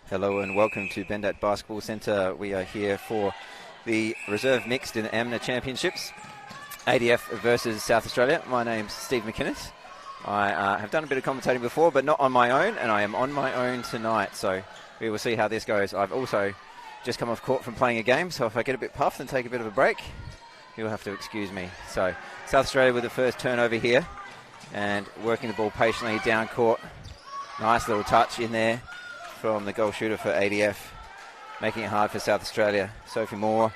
Hello and welcome to Bendat Basketball Centre. We are here for the reserve mixed in the AMMNA Championships, ADF versus South Australia. My name's Steve McInnes. I have done a bit of commentating before, but not on my own, and I am on my own tonight, so we will see how this goes. I've also just come off court from playing a game, so if I get a bit puffed and take a bit of a break, you'll have to excuse me. So South Australia with the first turnover here, and working the ball patiently down court. Nice little touch in there from the goal shooter for ADF, making it hard for South Australia. Sophie Moore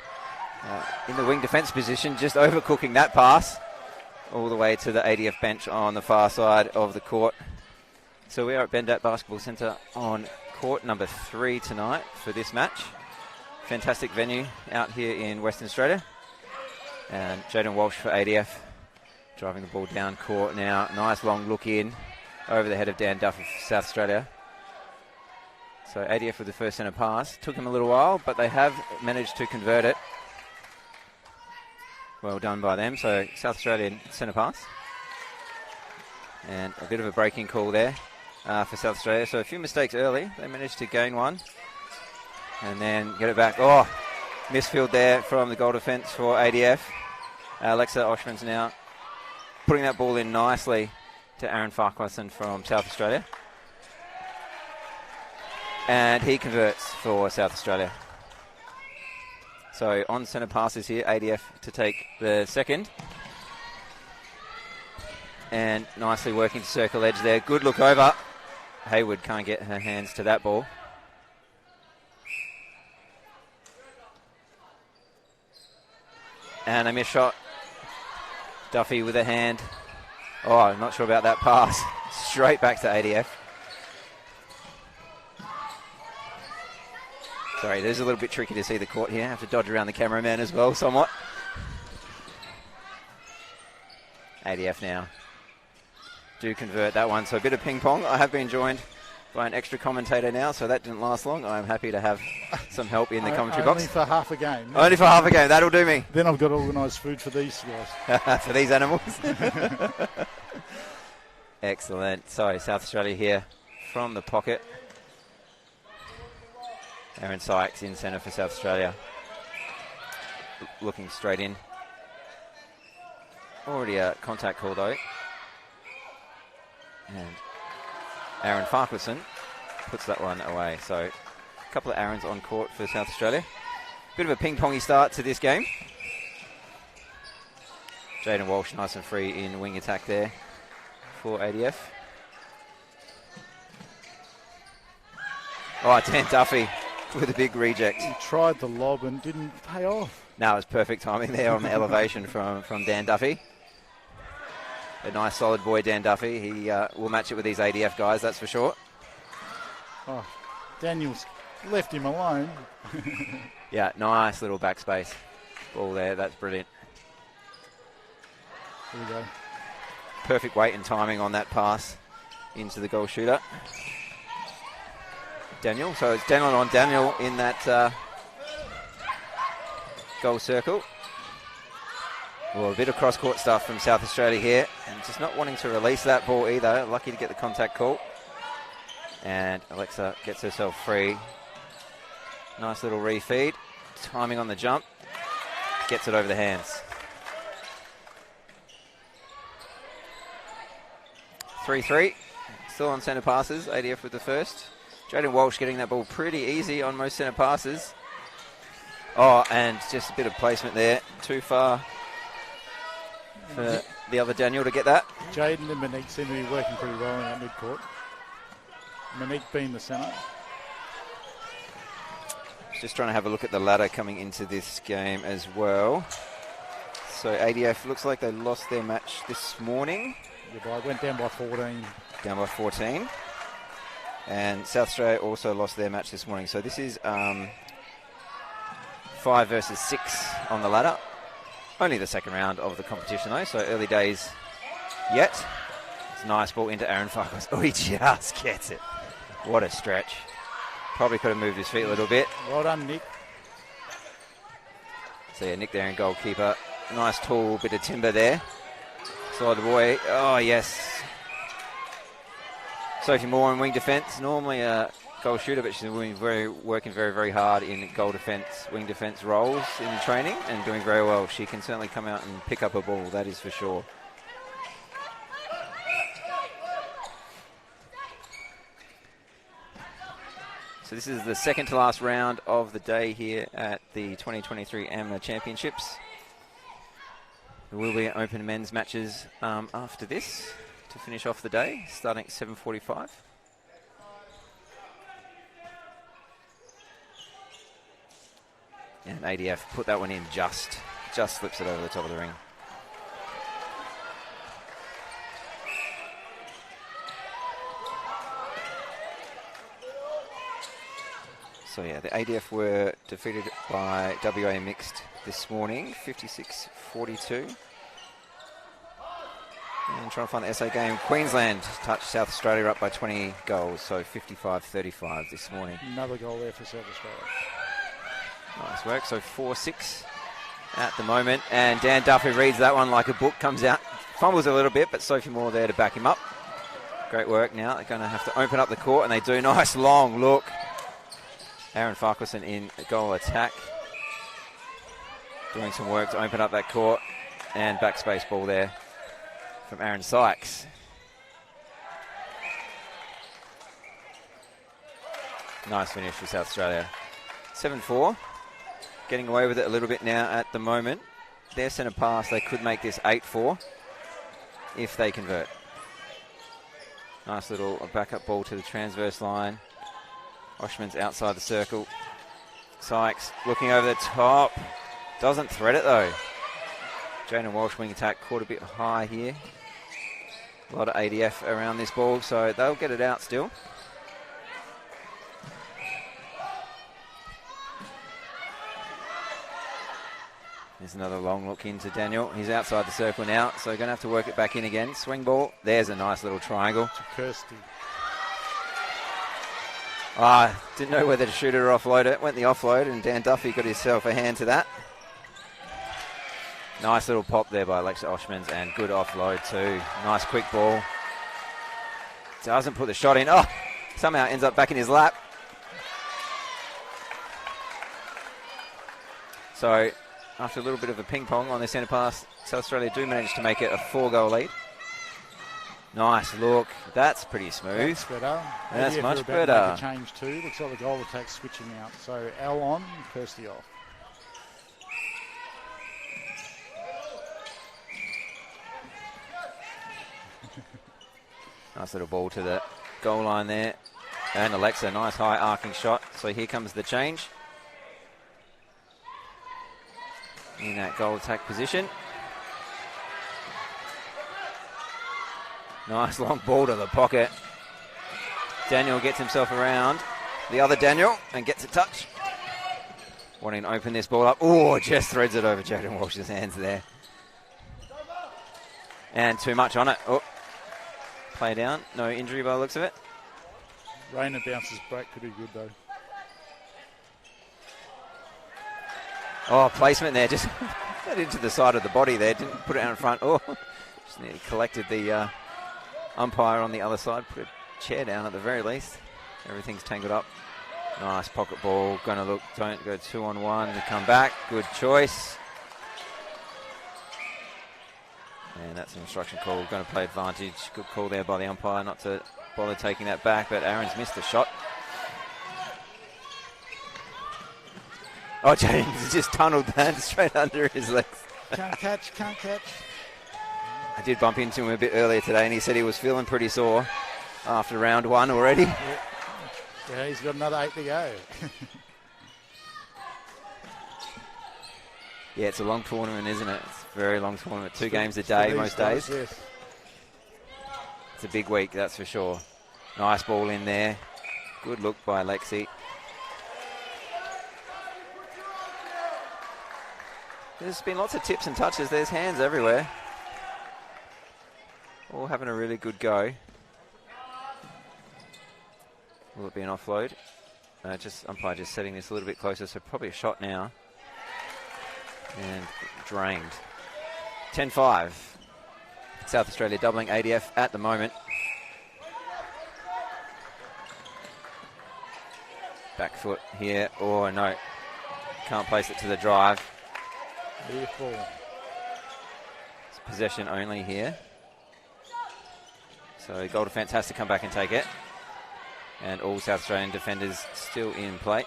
in the wing defence position, just overcooking that pass all the way to the ADF bench on the far side of the court. So we are at Bendat Basketball Centre on court number 3 tonight for this match. Fantastic venue out here in Western Australia. And Jaden Walsh for ADF, driving the ball down court now. Nice long look in over the head of Dan Duffy for South Australia. So ADF with the first centre pass. Took him a little while, but they have managed to convert it. Well done by them. So South Australian centre pass. And a bit of a breaking call there for South Australia. So a few mistakes early. They managed to gain one. And then get it back. Oh, misfield there from the goal defence for ADF. Alexa Oshman's now putting that ball in nicely to Aaron Farquharson from South Australia. And he converts for South Australia. So on centre passes here, ADF to take the second. And nicely working to circle edge there. Good look over. Hayward can't get her hands to that ball. And a missed shot. Duffy with a hand. Oh, I'm not sure about that pass. Straight back to ADF. Sorry, it is a little bit tricky to see the court here. I have to dodge around the cameraman as well somewhat. ADF now do convert that one. So a bit of ping pong. I have been joined by an extra commentator now, so that didn't last long. I'm happy to have some help in the commentary box. Only for half a game. Only for half a game. That'll do me. Then I've got to organise food for these guys. For these animals. Excellent. So South Australia here from the pocket. Aaron Sykes in centre for South Australia. Looking straight in. Already a contact call though. And Aaron Farquharson puts that one away. So a couple of Aarons on court for South Australia. Bit of a ping-pongy start to this game. Jaden Walsh nice and free in wing attack there for ADF. Oh, Dan Duffy with a big reject. He tried the lob and didn't pay off. No, it was perfect timing there on the elevation from Dan Duffy. A nice solid boy, Dan Duffy. He will match it with these ADF guys, that's for sure. Oh, Daniels left him alone. Yeah, nice little backspace ball there. That's brilliant. Here we go. Perfect weight and timing on that pass into the goal shooter. Daniel. So it's Daniel on Daniel in that goal circle. Well, a bit of cross-court stuff from South Australia here, and just not wanting to release that ball either. Lucky to get the contact call. And Alexa gets herself free. Nice little refeed. Timing on the jump. Gets it over the hands. 3-3. Still on centre passes. ADF with the first. Jaden Walsh getting that ball pretty easy on most centre passes. Oh, and just a bit of placement there. Too far for the other Daniel to get that. Jaden and Monique seem to be working pretty well in that mid-court. Monique being the centre. Just trying to have a look at the ladder coming into this game as well. So ADF looks like they lost their match this morning. Yeah, but I went down by 14. Down by 14. And South Australia also lost their match this morning. So this is 5 versus 6 on the ladder. Only the second round of the competition though, so early days yet. It's a nice ball into Aaron Farquharson. Oh, he just gets it. What a stretch. Probably could have moved his feet a little bit. Well done, Nick. So yeah, Nick there in goalkeeper. Nice tall bit of timber there. Slide the boy. Oh, yes. Sophie Moore in wing defence. Normally a goal shooter, but she's working very, very hard in goal defence, wing defence roles in training and doing very well. She can certainly come out and pick up a ball, that is for sure. So this is the second to last round of the day here at the 2023 AMMNA Championships. There will be open men's matches after this to finish off the day, starting at 7:45. And ADF put that one in, just slips it over the top of the ring. So yeah, the ADF were defeated by WA Mixed this morning, 56-42. And trying to find the SA game. Queensland touched South Australia up by 20 goals, so 55-35 this morning. Another goal there for South Australia. Nice work, so 4-6 at the moment. And Dan Duffy reads that one like a book, comes out, fumbles a little bit, but Sophie Moore there to back him up. Great work now. They're going to have to open up the court, and they do. Nice long look. Aaron Farquharson in goal attack. Doing some work to open up that court. And backspace ball there from Aaron Sykes. Nice finish for South Australia. 7-4. Getting away with it a little bit now at the moment. Their centre pass, they could make this 8-4 if they convert. Nice little backup ball to the transverse line. Oshman's outside the circle. Sykes looking over the top. Doesn't thread it though. Jayden Walsh wing attack caught a bit high here. A lot of ADF around this ball, so they'll get it out still. There's another long look into Daniel. He's outside the circle now, so going to have to work it back in again. Swing ball. There's a nice little triangle. To Kirsty. Didn't know whether to shoot it or offload it. Went the offload, and Dan Duffy got himself a hand to that. Nice little pop there by Alexa Oshmans, and good offload too. Nice quick ball. Doesn't put the shot in. Oh, somehow ends up back in his lap. So, after a little bit of a ping pong on their centre pass, South Australia do manage to make it a 4-goal lead. Nice look. That's pretty smooth. That's better. That's ADF much are about to better. make a change too. Looks like the goal attack's switching out. So Al on, Kirsty off. Nice little ball to the goal line there. And Alexa, nice high arcing shot. So here comes the change. In that goal attack position. Nice long ball to the pocket. Daniel gets himself around the other Daniel and gets a touch. Wanting to open this ball up. Oh, just threads it over Jayden Walsh's hands there. And too much on it. Oh, play down. No injury by the looks of it. Rayner bounces back pretty good though. Oh, placement there. Just got into the side of the body there. Didn't put it out in front. Oh, just nearly collected the umpire on the other side. Put a chair down at the very least. Everything's tangled up. Nice pocket ball. Gonna look, don't go 2-on-1 to come back. Good choice. And that's an instruction call. Going to play advantage. Good call there by the umpire not to bother taking that back, but Aaron's missed the shot. Oh, James just tunneled that straight under his legs. Can't catch, can't catch. I did bump into him a bit earlier today, and he said he was feeling pretty sore after round one already. Yeah, he's got another 8 to go. Yeah, it's a long tournament, isn't it? It's a very long tournament. 2 games a day most days. Yes. It's a big week, that's for sure. Nice ball in there. Good look by Lexi. There's been lots of tips and touches. There's hands everywhere. All having a really good go. Will it be an offload? Umpire just setting this a little bit closer, so probably a shot now. And drained. 10-5. South Australia doubling ADF at the moment. Back foot here. Oh, no. Can't place it to the drive. Beautiful. It's possession only here. So goal defence has to come back and take it. And all South Australian defenders still in play.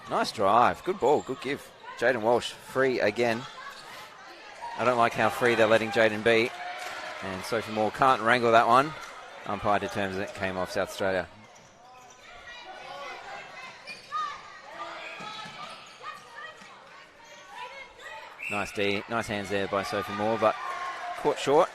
Nice drive. Good ball. Good give. Jaden Walsh free again. I don't like how free they're letting Jaden be. And Sophie Moore can't wrangle that one. Umpire determines it came off South Australia. Nice D. Nice hands there by Sophie Moore, but caught short.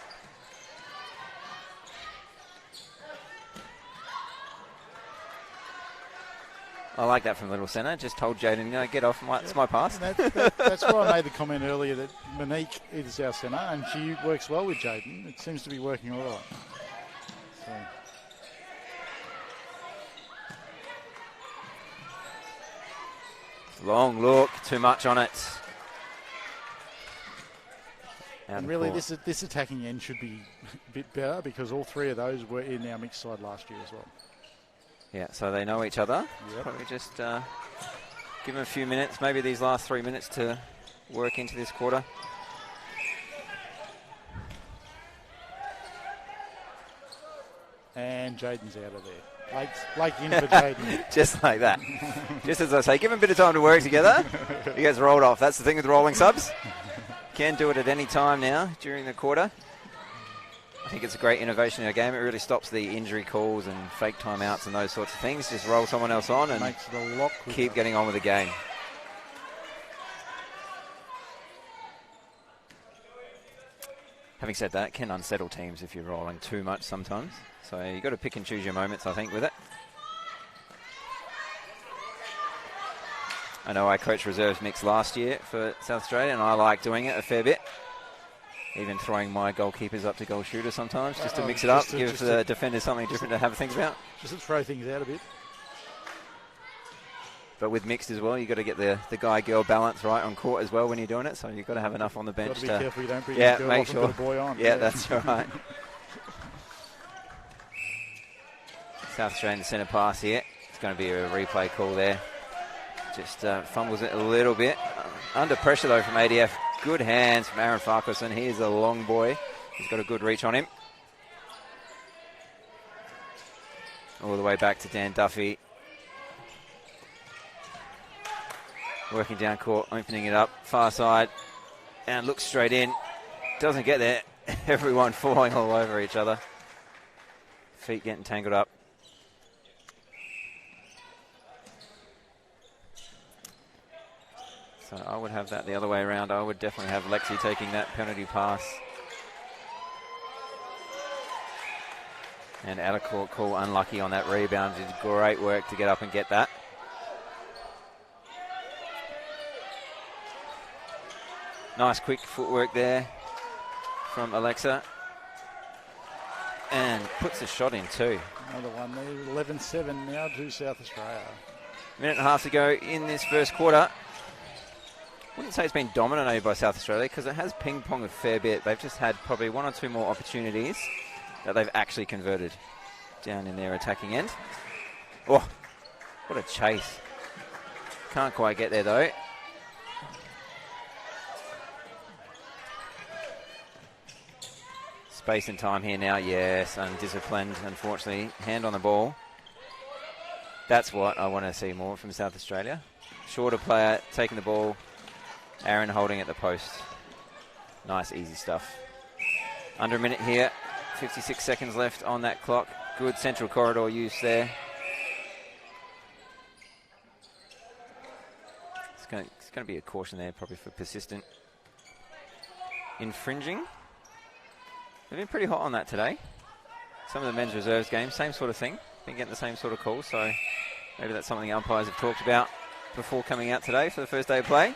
I like that from Little Centre. Just told Jaden, you know, get off. It's my pass. That's why I made the comment earlier that Monique is our centre and she works well with Jaden. It seems to be working all right. So. Long look. Too much on it. And really, this attacking end should be a bit better because all three of those were in our mixed side last year as well. Yeah, so they know each other. Yep. Probably just give them a few minutes, maybe these last 3 minutes to work into this quarter. And Jaden's out of there. Blake in for Jaden. Just like that. Just as I say, give them a bit of time to work together. He gets rolled off. That's the thing with rolling subs. Can do it at any time now during the quarter. I think it's a great innovation in our game. It really stops the injury calls and fake timeouts and those sorts of things. Just roll someone else on and makes it a lot quicker. Keep getting on with the game. Having said that, it can unsettle teams if you're rolling too much sometimes. So you've got to pick and choose your moments, I think, with it. I know I coached reserves mix last year for South Australia, and I like doing it a fair bit. Even throwing my goalkeepers up to goal shooter sometimes, just to mix it up, give the defenders something different to have a think about. Just to throw things out a bit. But with mixed as well, you've got to get the guy-girl balance right on court as well when you're doing it. So you've got to have enough on the bench to be careful you don't bring yeah, the girl make off sure. And put a boy on. Yeah, that's right. South Australian centre pass here. It's going to be a replay call there. Just fumbles it a little bit. Under pressure though from ADF. Good hands from Aaron Farquharson. He is a long boy. He's got a good reach on him. All the way back to Dan Duffy. Working down court, opening it up. Far side. And looks straight in. Doesn't get there. Everyone falling all over each other. Feet getting tangled up. So I would have that the other way around. I would definitely have Lexi taking that penalty pass. And out of court call, unlucky on that rebound. Did great work to get up and get that. Nice quick footwork there from Alexa. And puts a shot in too. Another one there, 11-7 now to South Australia. Minute and a half to go in this first quarter. Wouldn't say it's been dominated by South Australia because it has ping-ponged a fair bit. They've just had probably one or two more opportunities that they've actually converted down in their attacking end. Oh, what a chase. Can't quite get there though. Space and time here now. Yes, undisciplined, unfortunately. Hand on the ball. That's what I want to see more from South Australia. Shorter player, taking the ball. Aaron holding at the post. Nice, easy stuff. Under a minute here. 56 seconds left on that clock. Good central corridor use there. It's going to be a caution there probably for persistent infringing. They've been pretty hot on that today. Some of the men's reserves games, same sort of thing. Been getting the same sort of calls, so maybe that's something the umpires have talked about before coming out today for the first day of play.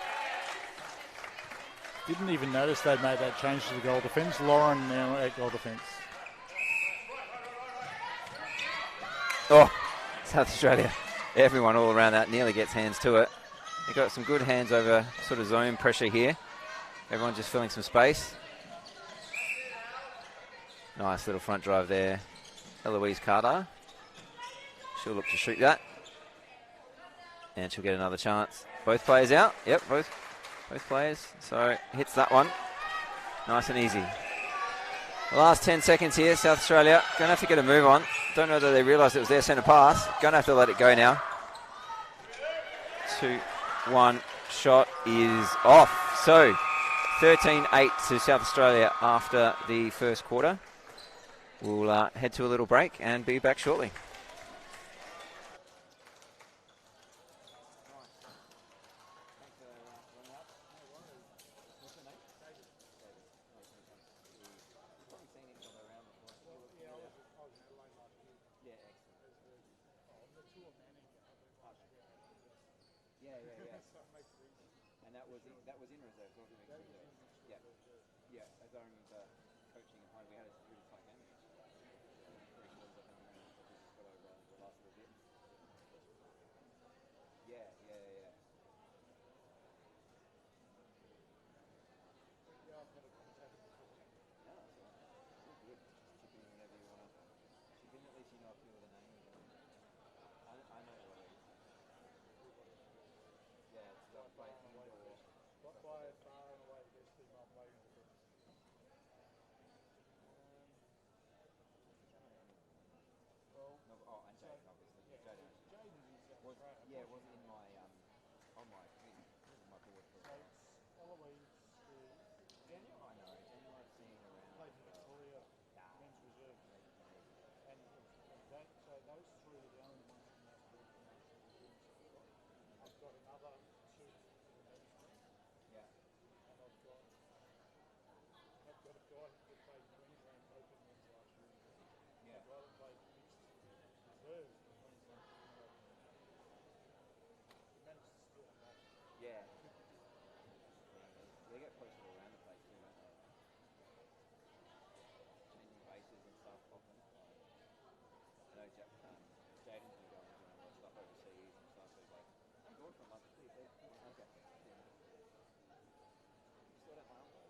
Didn't even notice they'd made that change to the goal defence. Lauren now at goal defence. Oh, South Australia. Everyone all around that nearly gets hands to it. They've got some good hands over sort of zone pressure here. Everyone just filling some space. Nice little front drive there. Eloise Carter She'll look to shoot that. And she'll get another chance. Both players out. Yep, both players. So hits that one. Nice and easy. The last 10 seconds here, South Australia. Going to have to get a move on. Don't know that they realised it was their centre pass. Going to have to let it go now. 2-1 shot is off. So 13-8 to South Australia after the first quarter. We'll head to a little break and be back shortly. That was in reserve, wasn't it? Yeah. Yeah, as I remember coaching at home, we had a really tight game against them. 3 quarters, I think, and we just got over the last little bit. Yeah. Yeah, I've got a contact before. No, that's all right. It's all good. Just chip in whenever you want to. Chip in, at least you know a few of the names. I know what it is. Yeah, it's the place indoor. By far and away the best female player in the business. And Jaden, obviously. Yeah, Jaden is wasn't in my on my committee, my board for. So it's Eloise, Daniel. I know Daniel. I've seen around. Played for Victoria men's reserve, and that, so those 3 are the only ones from that group. I've got another 2 for the men's team. Yeah. And I've got a guy who played Queensland Open men's last year. Yeah. A guy that played mixed reserves in Queensland Open. He managed to steal them back. Yeah. They get posted around the place too, don't they? Changing bases and stuff often. I know Jaden's been going doing a lot of stuff overseas and stuff, so he's like, I'm going for a month, please. Okay. Yeah. Sort out my uncle.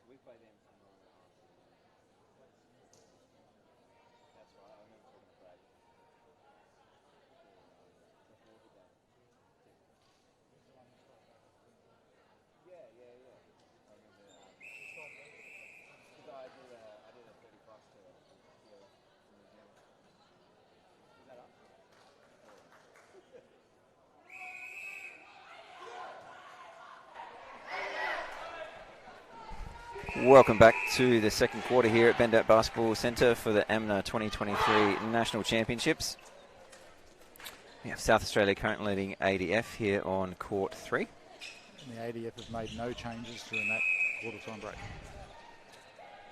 We play them tomorrow. That's right. I remember talking to Brad before the game. Yeah. I remember because I did a $30 to here in New Zealand. Is that up? Welcome back to the second quarter here at Bendat Basketball Centre for the AMMNA 2023 National Championships. We have South Australia currently leading ADF here on court 3. And the ADF have made no changes during that quarter time break.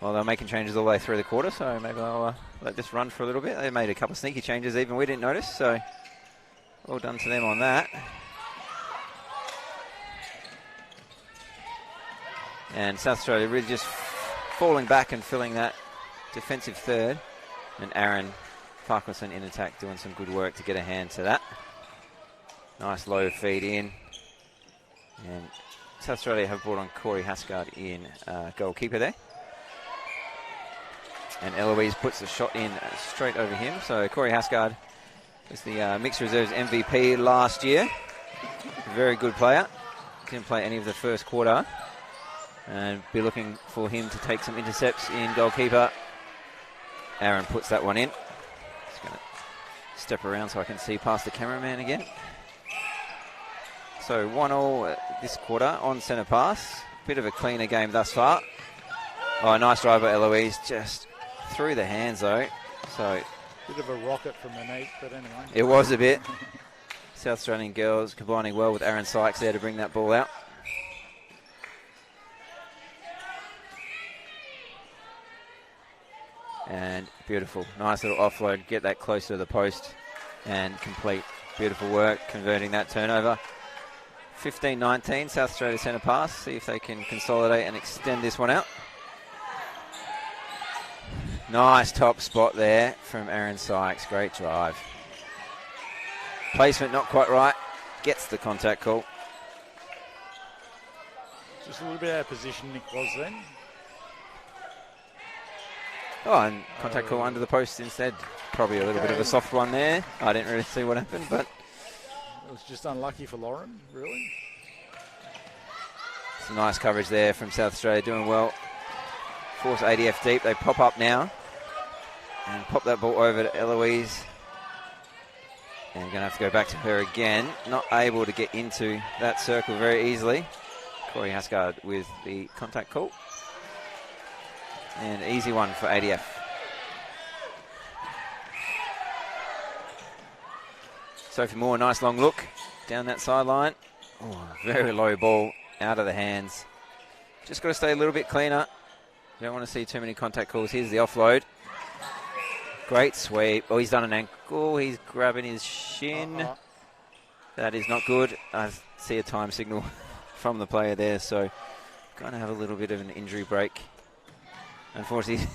Well, they're making changes all the way through the quarter, so maybe I'll let this run for a little bit. They made a couple of sneaky changes even we didn't notice, so well done to them on that. And South Australia really just falling back and filling that defensive third. And Aaron Farquharson in attack doing some good work to get a hand to that. Nice low feed in. And South Australia have brought on Corey Hasgard in goalkeeper there. And Eloise puts the shot in straight over him. So Corey Hasgard was the Mixed Reserves MVP last year. Very good player. Didn't play any of the first quarter. And be looking for him to take some intercepts in goalkeeper. Aaron puts that one in. Just going to step around so I can see past the cameraman again. So 1-1 this quarter on centre pass. Bit of a cleaner game thus far. Oh, nice drive by Eloise. Just through the hands though. So bit of a rocket from Monique, but anyway. It was a bit. South Australian girls combining well with Aaron Sykes there to bring that ball out. And beautiful. Nice little offload. Get that closer to the post and complete. Beautiful work converting that turnover. 15-19, South Australia centre pass. See if they can consolidate and extend this one out. Nice top spot there from Aaron Sykes. Great drive. Placement not quite right. Gets the contact call. Just a little bit out of position Nick was then. Oh, and contact call under the post instead. Probably a little bit of a soft one there. I didn't really see what happened, but it was just unlucky for Lauren, really. Some nice coverage there from South Australia, doing well. Force ADF deep. They pop up now and pop that ball over to Eloise. And you're going to have to go back to her again. Not able to get into that circle very easily. Corey Hasgard with the contact call. And easy one for ADF. Sophie Moore, nice long look down that sideline. Oh, very low ball out of the hands. Just got to stay a little bit cleaner. Don't want to see too many contact calls. Here's the offload. Great sweep. Oh, he's done an ankle. He's grabbing his shin. That is not good. I see a time signal from the player there, so going to have a little bit of an injury break. Unfortunately,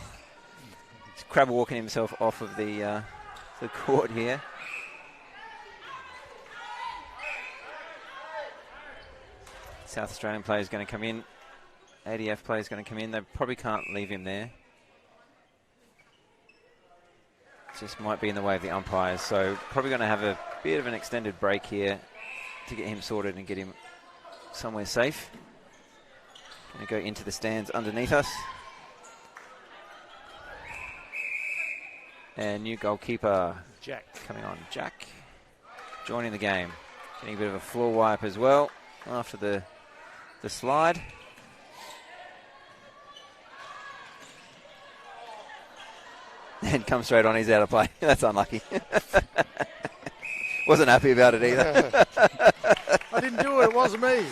he's crab walking himself off of the court here. South Australian player is going to come in. ADF player is going to come in. They probably can't leave him there. Just might be in the way of the umpires. So probably going to have a bit of an extended break here to get him sorted and get him somewhere safe. Going to go into the stands underneath us. And new goalkeeper, Jack, coming on. Jack joining the game. Getting a bit of a floor wipe as well after the slide. And comes straight on, he's out of play. That's unlucky. Wasn't happy about it either. I didn't do it, it wasn't me.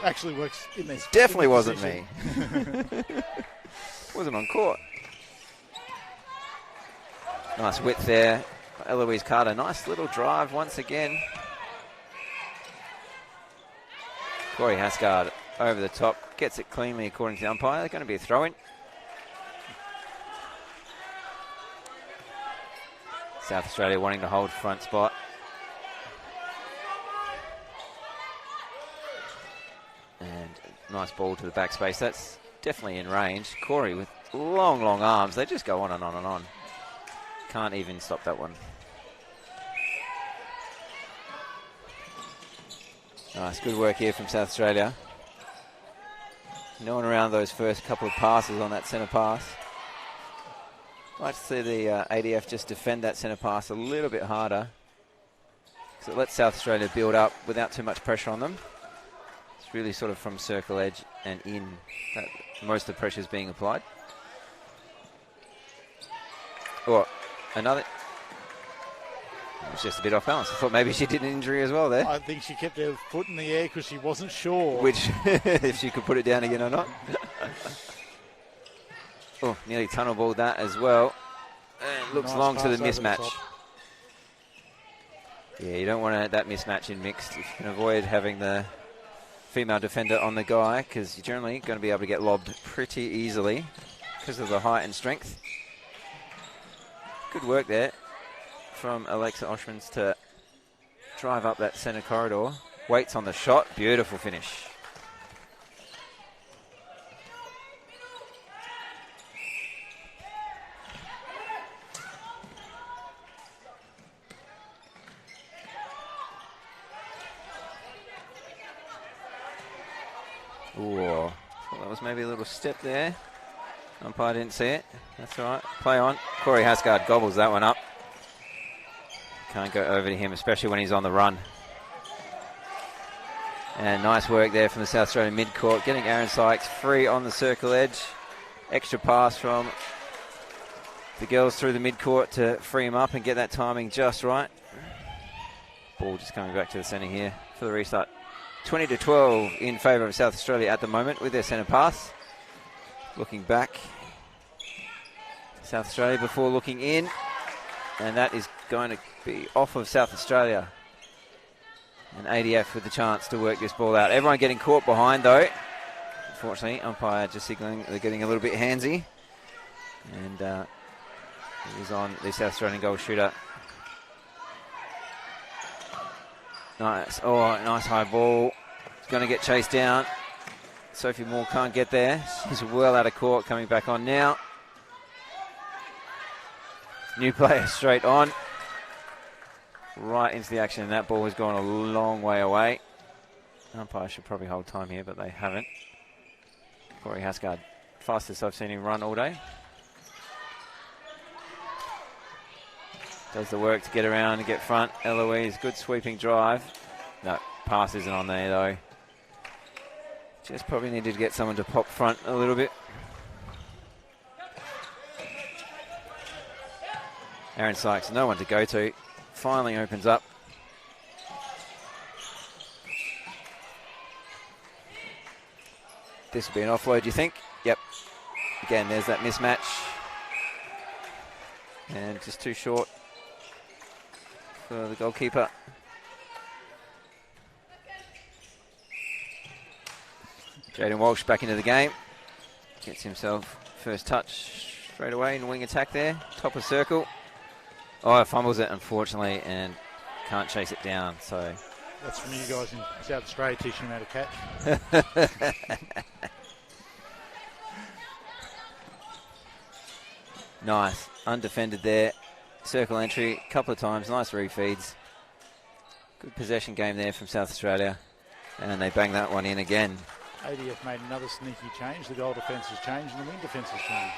Actually works in this. Definitely wasn't me. Wasn't on court. Nice width there. Eloise Carter, nice little drive once again. Corey Hasgard over the top, gets it cleanly according to the umpire. Going to be a throw-in. South Australia wanting to hold front spot. And nice ball to the back space. That's definitely in range. Corey with long, long arms. They just go on and on and on. Can't even stop that one. Nice, good work here from South Australia. Gnawing around those first couple of passes on that centre pass. I'd like to see the ADF just defend that centre pass a little bit harder, because it lets South Australia build up without too much pressure on them. It's really sort of from circle edge and in that most of the pressure is being applied. Or another... It was just a bit off balance. I thought maybe she did an injury as well there. I think she kept her foot in the air because she wasn't sure. Which, if she could put it down again or not. Oh, nearly tunnel balled that as well. And looks nice long to the mismatch. Yeah, you don't want that mismatch in mixed. You can avoid having the female defender on the guy, because you're generally going to be able to get lobbed pretty easily because of the height and strength. Good work there from Alexa Oshmans to drive up that centre corridor. Waits on the shot. Beautiful finish. Ooh, thought that was maybe a little step there. Umpire didn't see it. That's all right. Play on. Corey Hasgard gobbles that one up. Can't go over to him, especially when he's on the run. And nice work there from the South Australian mid-court, getting Aaron Sykes free on the circle edge. Extra pass from the girls through the mid-court to free him up and get that timing just right. Ball just coming back to the centre here for the restart. 20-12 in favour of South Australia at the moment with their centre pass. Looking back, South Australia before looking in, and that is going to be off of South Australia. And ADF with the chance to work this ball out. Everyone getting caught behind though. Unfortunately, umpire just signalling they're getting a little bit handsy. And it is on the South Australian goal shooter. Nice. Oh, nice high ball. It's going to get chased down. Sophie Moore can't get there. She's well out of court. Coming back on now. New player straight on. Right into the action. And that ball has gone a long way away. Umpire should probably hold time here, but they haven't. Corey Hasgard. Fastest I've seen him run all day. Does the work to get around and get front. Eloise, good sweeping drive. No, pass isn't on there though. Just probably needed to get someone to pop front a little bit. Aaron Sykes, no one to go to. Finally opens up. This will be an offload, do you think? Yep. Again, there's that mismatch. And just too short for the goalkeeper. Jaden Walsh back into the game. Gets himself first touch straight away in wing attack there. Top of circle. Oh, fumbles it unfortunately and can't chase it down. So that's from you guys in South Australia teaching him how to catch. Nice. Undefended there. Circle entry a couple of times. Nice refeeds. Good possession game there from South Australia. And they bang that one in again. ADF made another sneaky change. The goal defence has changed and the wing defence has changed.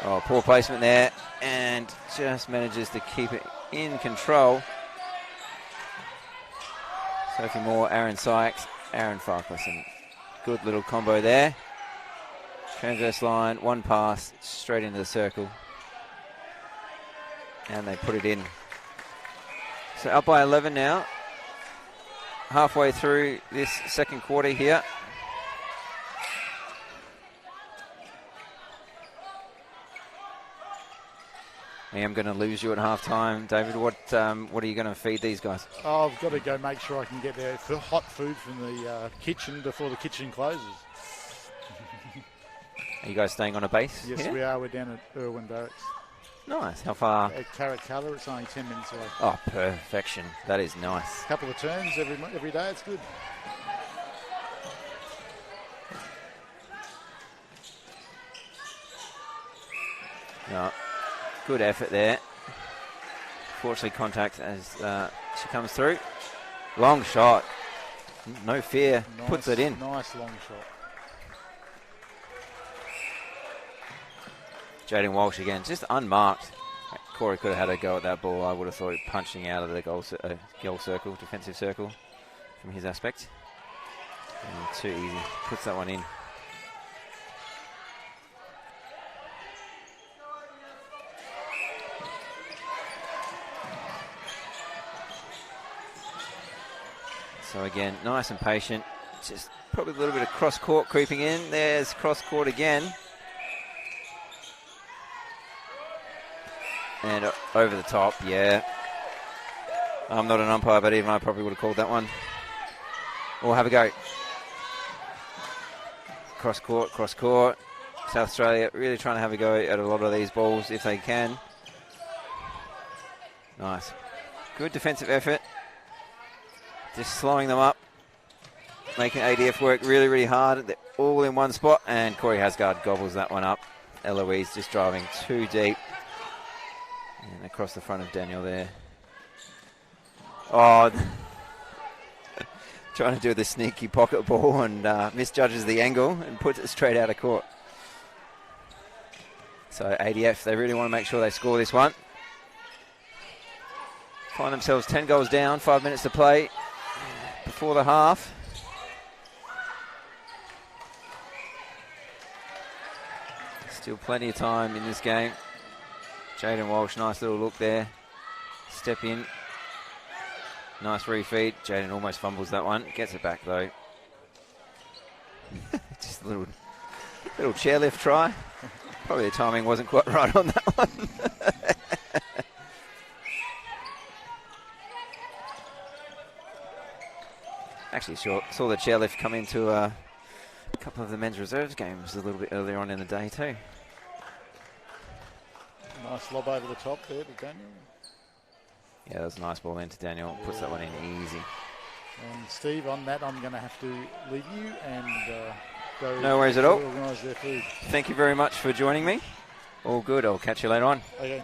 Oh, poor placement there. And just manages to keep it in control. Sophie Moore, Aaron Sykes, Aaron Farquharson. Good little combo there. Transverse line, one pass, straight into the circle. And they put it in. So up by 11 now. Halfway through this second quarter here. I am going to lose you at halftime, David. What are you going to feed these guys? Oh, I've got to go make sure I can get their hot food from the kitchen before the kitchen closes. Are you guys staying on a base? Yes, here? We are. We're down at Irwin Barracks. Nice. How far? At Caracalla. It's only 10 minutes away. Oh, perfection. That is nice. A couple of turns every day. It's good. No. Good effort there. Fortunately, contact as she comes through. Long shot. No fear. Nice, puts it in. Nice long shot. Jaden Walsh again, just unmarked. Corey could have had a go at that ball. I would have thought punching out of the goal circle, defensive circle, from his aspect. And too easy. Puts that one in. So again, nice and patient. Just probably a little bit of cross court creeping in. There's cross court again. And over the top, yeah. I'm not an umpire, but even I probably would have called that one. We'll have a go. Cross court, cross court. South Australia really trying to have a go at a lot of these balls if they can. Nice. Good defensive effort. Just slowing them up. Making ADF work really, really hard. They're all in one spot. And Corey Hasgard gobbles that one up. Eloise just driving too deep. And across the front of Daniel there. Oh, trying to do the sneaky pocket ball and misjudges the angle and puts it straight out of court. So ADF, they really want to make sure they score this one. Find themselves 10 goals down, 5 minutes to play before the half. Still plenty of time in this game. Jaden Walsh, nice little look there. Step in. Nice refeed. Jaden almost fumbles that one. Gets it back though. Just a little chairlift try. Probably the timing wasn't quite right on that one. Actually, saw the chairlift come into a couple of the men's reserves games a little bit earlier on in the day too. Nice lob over the top there to Daniel. Yeah, that was a nice ball into Daniel. Puts that one in easy. And Steve, on that, I'm going to have to leave you and go. No worries at all. Organise their food. Thank you very much for joining me. All good. I'll catch you later on. Okay.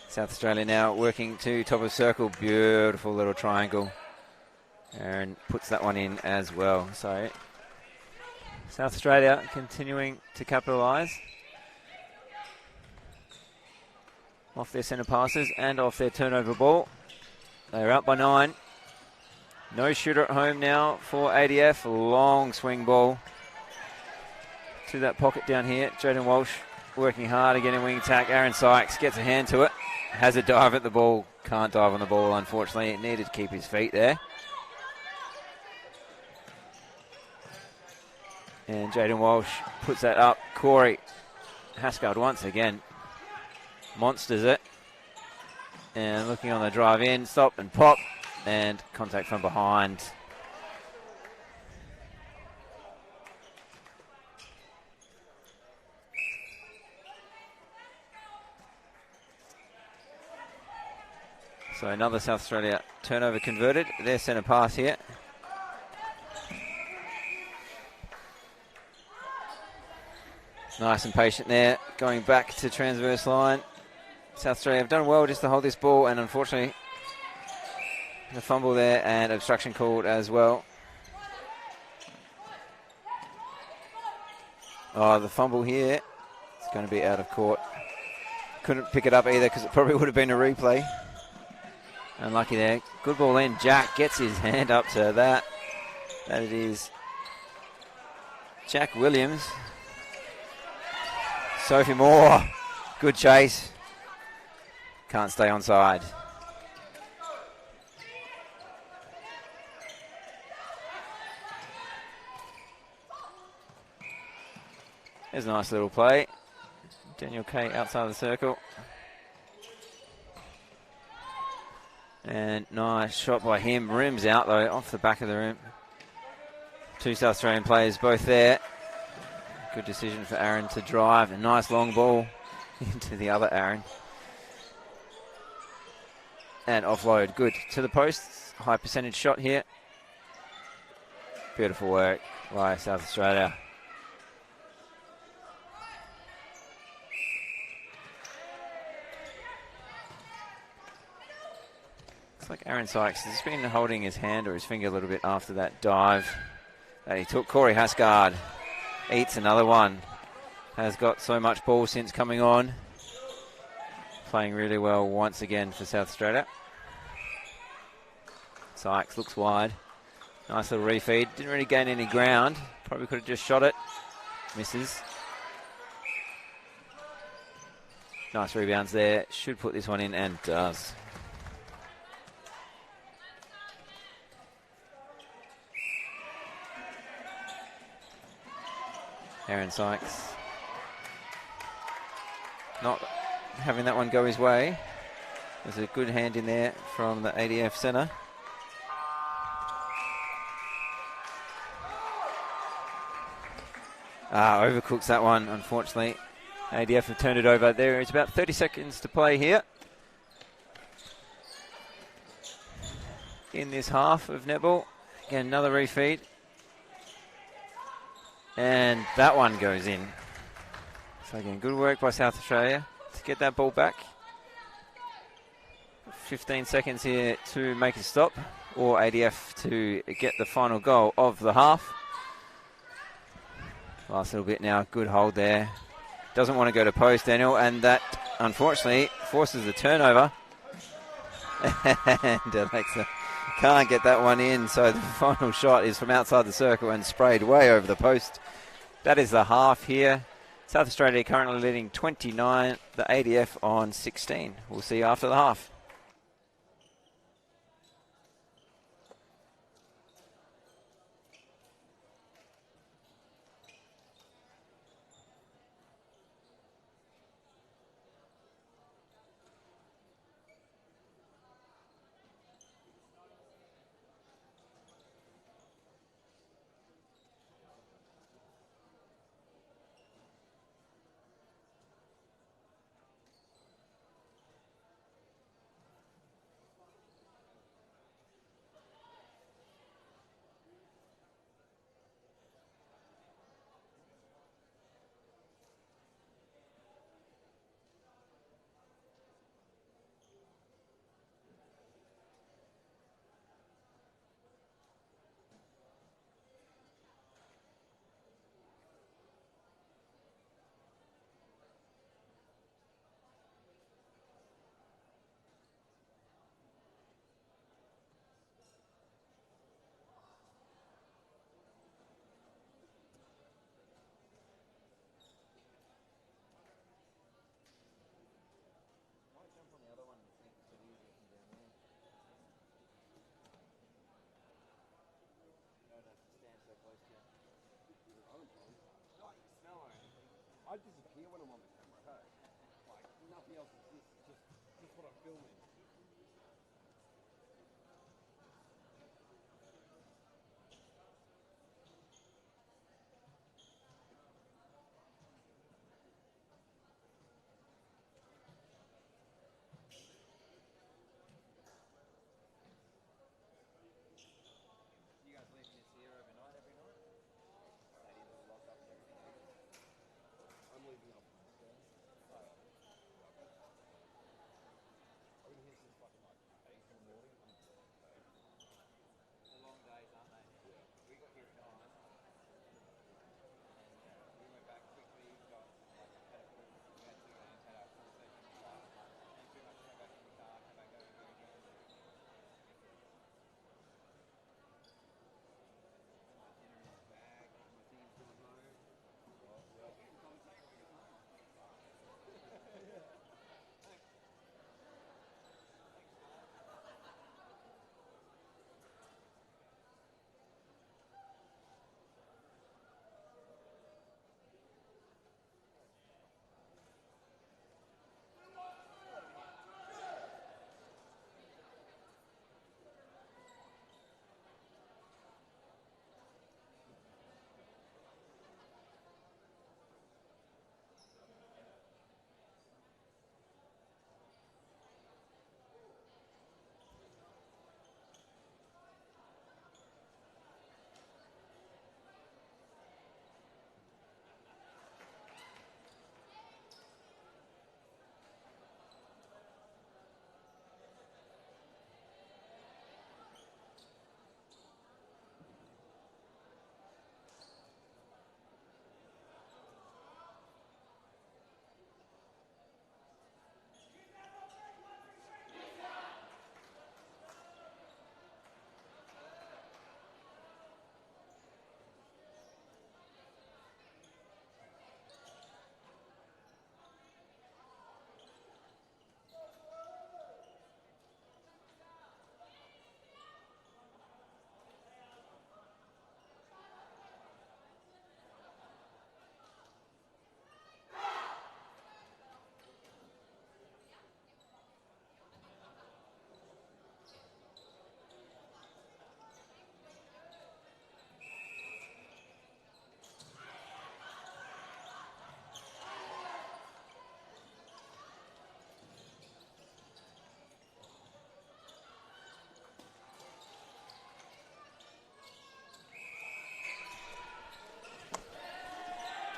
South Australia now working to top of circle. Beautiful little triangle. And puts that one in as well. So South Australia continuing to capitalise off their centre passes and off their turnover ball. They're up by 9. No shooter at home now for ADF. Long swing ball to that pocket down here. Jaden Walsh working hard again in wing attack. Aaron Sykes gets a hand to it. Has a dive at the ball. Can't dive on the ball, unfortunately. It needed to keep his feet there. And Jaden Walsh puts that up. Corey Hascard once again monsters it. And looking on the drive in, stop and pop. And contact from behind. So another South Australia turnover converted. Their centre pass here. Nice and patient there. Going back to transverse line. South Australia have done well just to hold this ball, and unfortunately the fumble there and obstruction called as well. Oh, the fumble here. It's going to be out of court. Couldn't pick it up either because it probably would have been a replay. Unlucky there. Good ball in. Jack gets his hand up to that. That it is Jack Williams. Sophie Moore. Good chase. Can't stay onside. There's a nice little play. Daniel Kay outside the circle. And nice shot by him. Rims out though, off the back of the rim. Two South Australian players both there. Good decision for Aaron to drive. A nice long ball into the other Aaron. And offload. Good to the posts. High percentage shot here. Beautiful work by South Australia. Looks like Aaron Sykes has been holding his hand or his finger a little bit after that dive that he took. Corey Hascard eats another one. Has got so much ball since coming on. Playing really well once again for South Australia. Sykes looks wide. Nice little refeed. Didn't really gain any ground. Probably could have just shot it. Misses. Nice rebounds there. Should put this one in and does. Aaron Sykes not having that one go his way. There's a good hand in there from the ADF centre. Overcooks that one, unfortunately. ADF have turned it over. There is about 30 seconds to play here in this half of netball. Again, another refeed. And that one goes in. So again, good work by South Australia to get that ball back. 15 seconds here to make a stop, or ADF to get the final goal of the half. Last little bit now, good hold there. Doesn't want to go to post, Daniel, and that unfortunately forces the turnover. And Alexa can't get that one in, so the final shot is from outside the circle and sprayed way over the post. That is the half here. South Australia currently leading 29, the ADF on 16. We'll see you after the half. I disappear when I'm on the camera. Hey, like nothing else exists. Just what I'm filming. You guys leaving this here overnight every night? Stadium will lock up and everything. I'm leaving up. I've been here since fucking like 8 in the morning. The long days, aren't they? Yeah. We got here at 9. And we went back quickly, got had a full, we had 2 games, had our full session in the car, and pretty much came back in the car, came back over here again. My dinner in the bag, my team's gone home.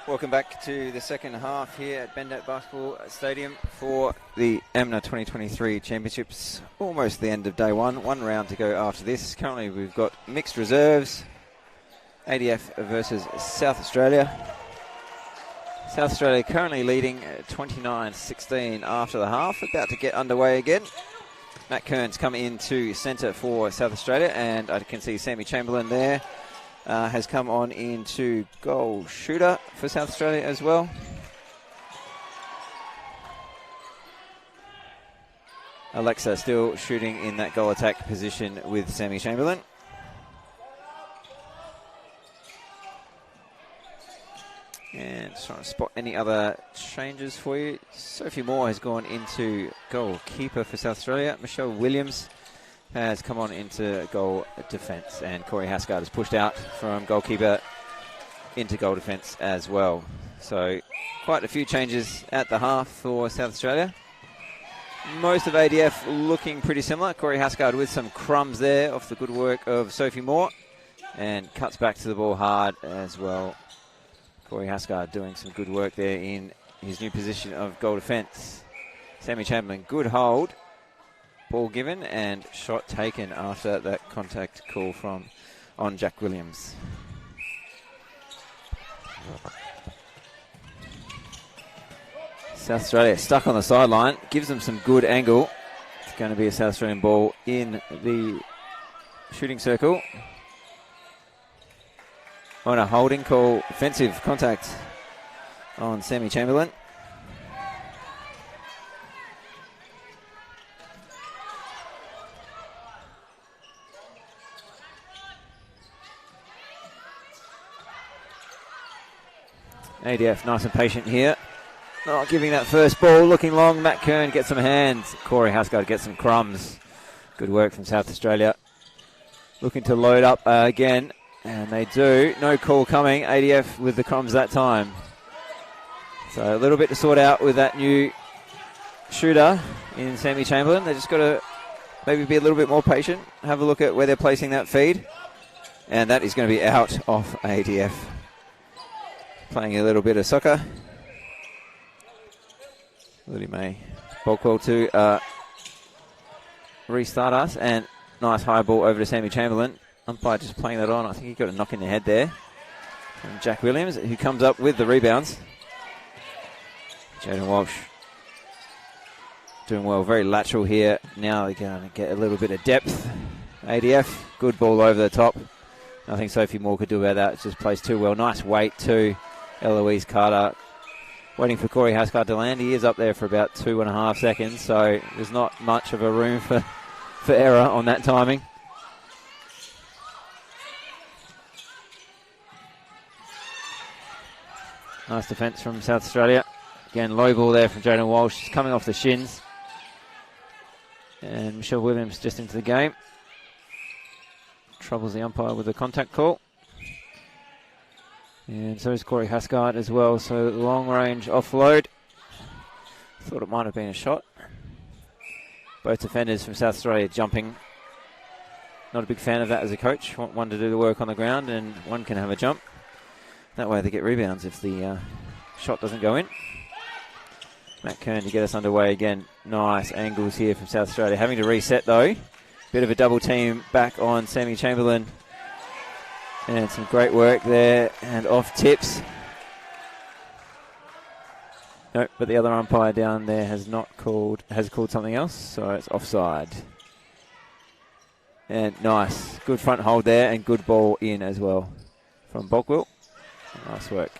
Welcome back to the second half here at Bendat Basketball Stadium for the AMMNA 2023 Championships. Almost the end of day one. One round to go after this. Currently we've got mixed reserves. ADF versus South Australia. South Australia currently leading 29-16 after the half. About to get underway again. Matt Kearns coming into centre for South Australia, and I can see Sammy Chamberlain there. Has come on into goal shooter for South Australia as well. Alexa still shooting in that goal attack position with Sammy Chamberlain. And just trying to spot any other changes for you. Sophie Moore has gone into goalkeeper for South Australia. Michelle Williams has come on into goal defence, and Corey Hasgard has pushed out from goalkeeper into goal defence as well. So quite a few changes at the half for South Australia. Most of ADF looking pretty similar. Corey Hasgard with some crumbs there off the good work of Sophie Moore, and cuts back to the ball hard as well. Corey Hasgard doing some good work there in his new position of goal defence. Sammy Chamberlain, good hold. Ball given and shot taken after that contact call on Jack Williams. South Australia stuck on the sideline, gives them some good angle. It's going to be a South Australian ball in the shooting circle. On a holding call, offensive contact on Sammy Chamberlain. ADF nice and patient here. Not giving that first ball, looking long. Matt Kern gets some hands. Corey Houseguard gets some crumbs. Good work from South Australia. Looking to load up again, and they do. No call coming. ADF with the crumbs that time. So a little bit to sort out with that new shooter in Sammy Chamberlain. They just got to maybe be a little bit more patient. Have a look at where they're placing that feed. And that is going to be out off ADF. Playing a little bit of soccer. Lily May Bolkwell to restart us. And nice high ball over to Sammy Chamberlain. Umpire just playing that on. I think he got a knock in the head there. From Jack Williams, who comes up with the rebounds. Jaden Walsh doing well, very lateral here. Now they're going to get a little bit of depth. ADF, good ball over the top. Nothing Sophie Moore could do about that. It's just plays too well. Nice weight to Eloise Carter. Waiting for Corey Houseguard to land. He is up there for about 2.5 seconds, so there's not much of a room for error on that timing. Nice defence from South Australia. Again, low ball there from Jaden Walsh. She's coming off the shins. And Michelle Williams just into the game. Troubles the umpire with the contact call. And so is Corey Houseguard as well. So long range offload. Thought it might have been a shot. Both defenders from South Australia jumping. Not a big fan of that as a coach. Want one to do the work on the ground and one can have a jump. That way they get rebounds if the shot doesn't go in. Matt Kern to get us underway again. Nice angles here from South Australia. Having to reset though. Bit of a double team back on Sammy Chamberlain. And some great work there. And off tips. Nope, but the other umpire down there has called something else. So it's offside. And nice. Good front hold there and good ball in as well from Bockwell. Nice work.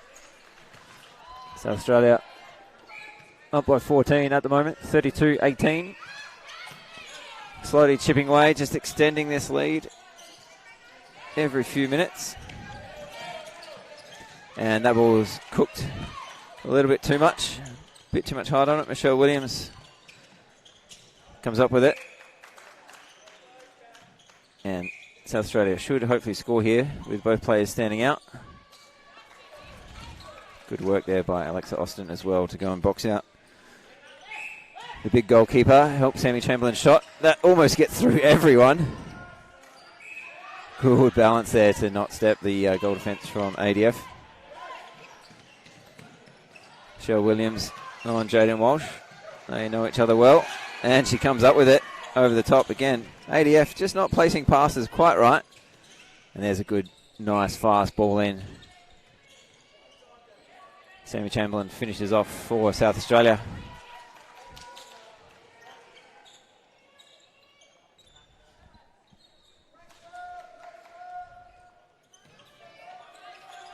South Australia up by 14 at the moment, 32-18. Slowly chipping away, just extending this lead every few minutes. And that ball was cooked a little bit too much. A bit too much hard on it. Michelle Williams comes up with it. And South Australia should hopefully score here with both players standing out. Good work there by Alexa Austin as well to go and box out. The big goalkeeper helped Sammy Chamberlain's shot. That almost gets through everyone. Good balance there to not step the goal defence from ADF. Michelle Williams on Jaden Walsh. They know each other well. And she comes up with it over the top again. ADF just not placing passes quite right. And there's a good, nice, fast ball in. Sammy Chamberlain finishes off for South Australia.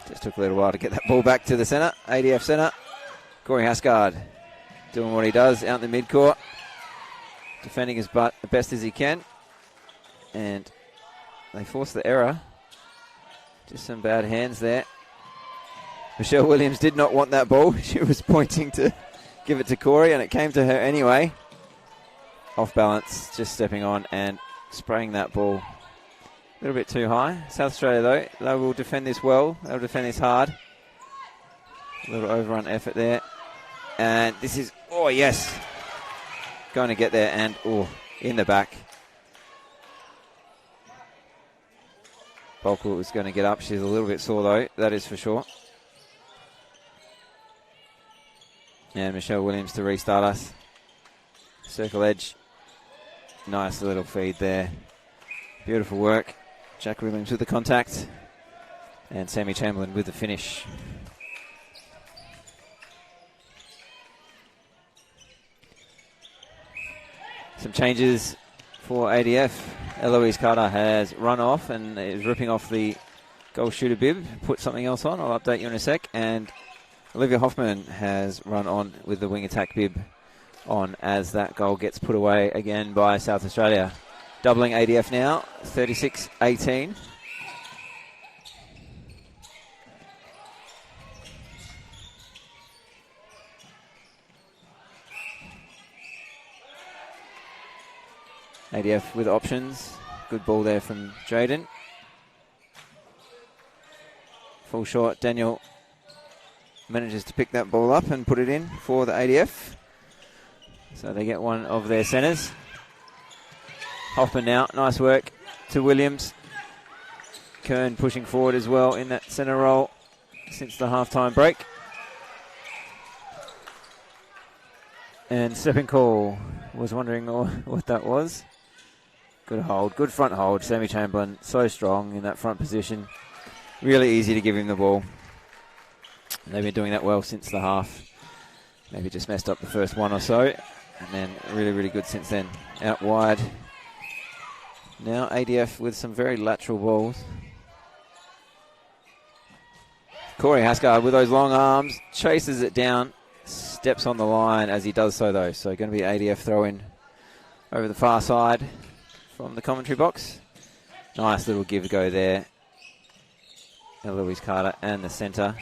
Just took a little while to get that ball back to the centre. ADF centre. Corey Houseguard doing what he does out in the midcourt. Defending his butt the best as he can. And they force the error. Just some bad hands there. Michelle Williams did not want that ball. She was pointing to give it to Corey, and it came to her anyway. Off balance, just stepping on and spraying that ball a little bit too high. South Australia, though, they will defend this well. They'll defend this hard. A little overrun effort there. And this is, oh, yes. Going to get there and, oh, in the back. Bolkwell is going to get up. She's a little bit sore, though. That is for sure. And Michelle Williams to restart us. Circle edge. Nice little feed there. Beautiful work. Jack Williams with the contact. And Sammy Chamberlain with the finish. Some changes for ADF. Eloise Carter has run off and is ripping off the goal shooter bib. Put something else on. I'll update you in a sec. And Olivia Hoffman has run on with the wing attack bib on as that goal gets put away again by South Australia. Doubling ADF now, 36-18. ADF with options. Good ball there from Jaden. Full short. Daniel manages to pick that ball up and put it in for the ADF. So they get one of their centres. Hoffman now. Nice work to Williams. Kern pushing forward as well in that centre role since the half-time break. And stepping call. Was wondering what that was. Good hold. Good front hold. Sammy Chamberlain so strong in that front position. Really easy to give him the ball. They've been doing that well since the half. Maybe just messed up the first one or so. And then really, really good since then. Out wide. Now ADF with some very lateral balls. Corey Haskard with those long arms. Chases it down. Steps on the line as he does so though. So going to be ADF throw in over the far side from the commentary box. Nice little give go there. Eloise Carter and the centre.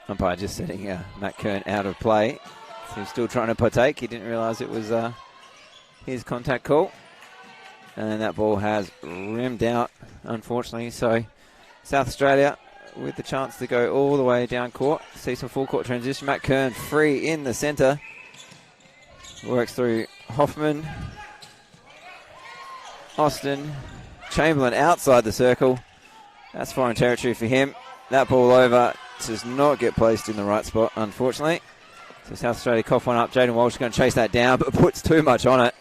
Umpire just setting Matt Kern out of play. So he's still trying to partake. He didn't realise it was his contact call. And that ball has rimmed out, unfortunately. So South Australia with the chance to go all the way down court. See some full court transition. Matt Kern free in the centre. Works through Hoffman. Austin. Chamberlain outside the circle. That's foreign territory for him. That ball over does not get placed in the right spot, unfortunately. So South Australia cough one up. Jaden Walsh is going to chase that down, but puts too much on it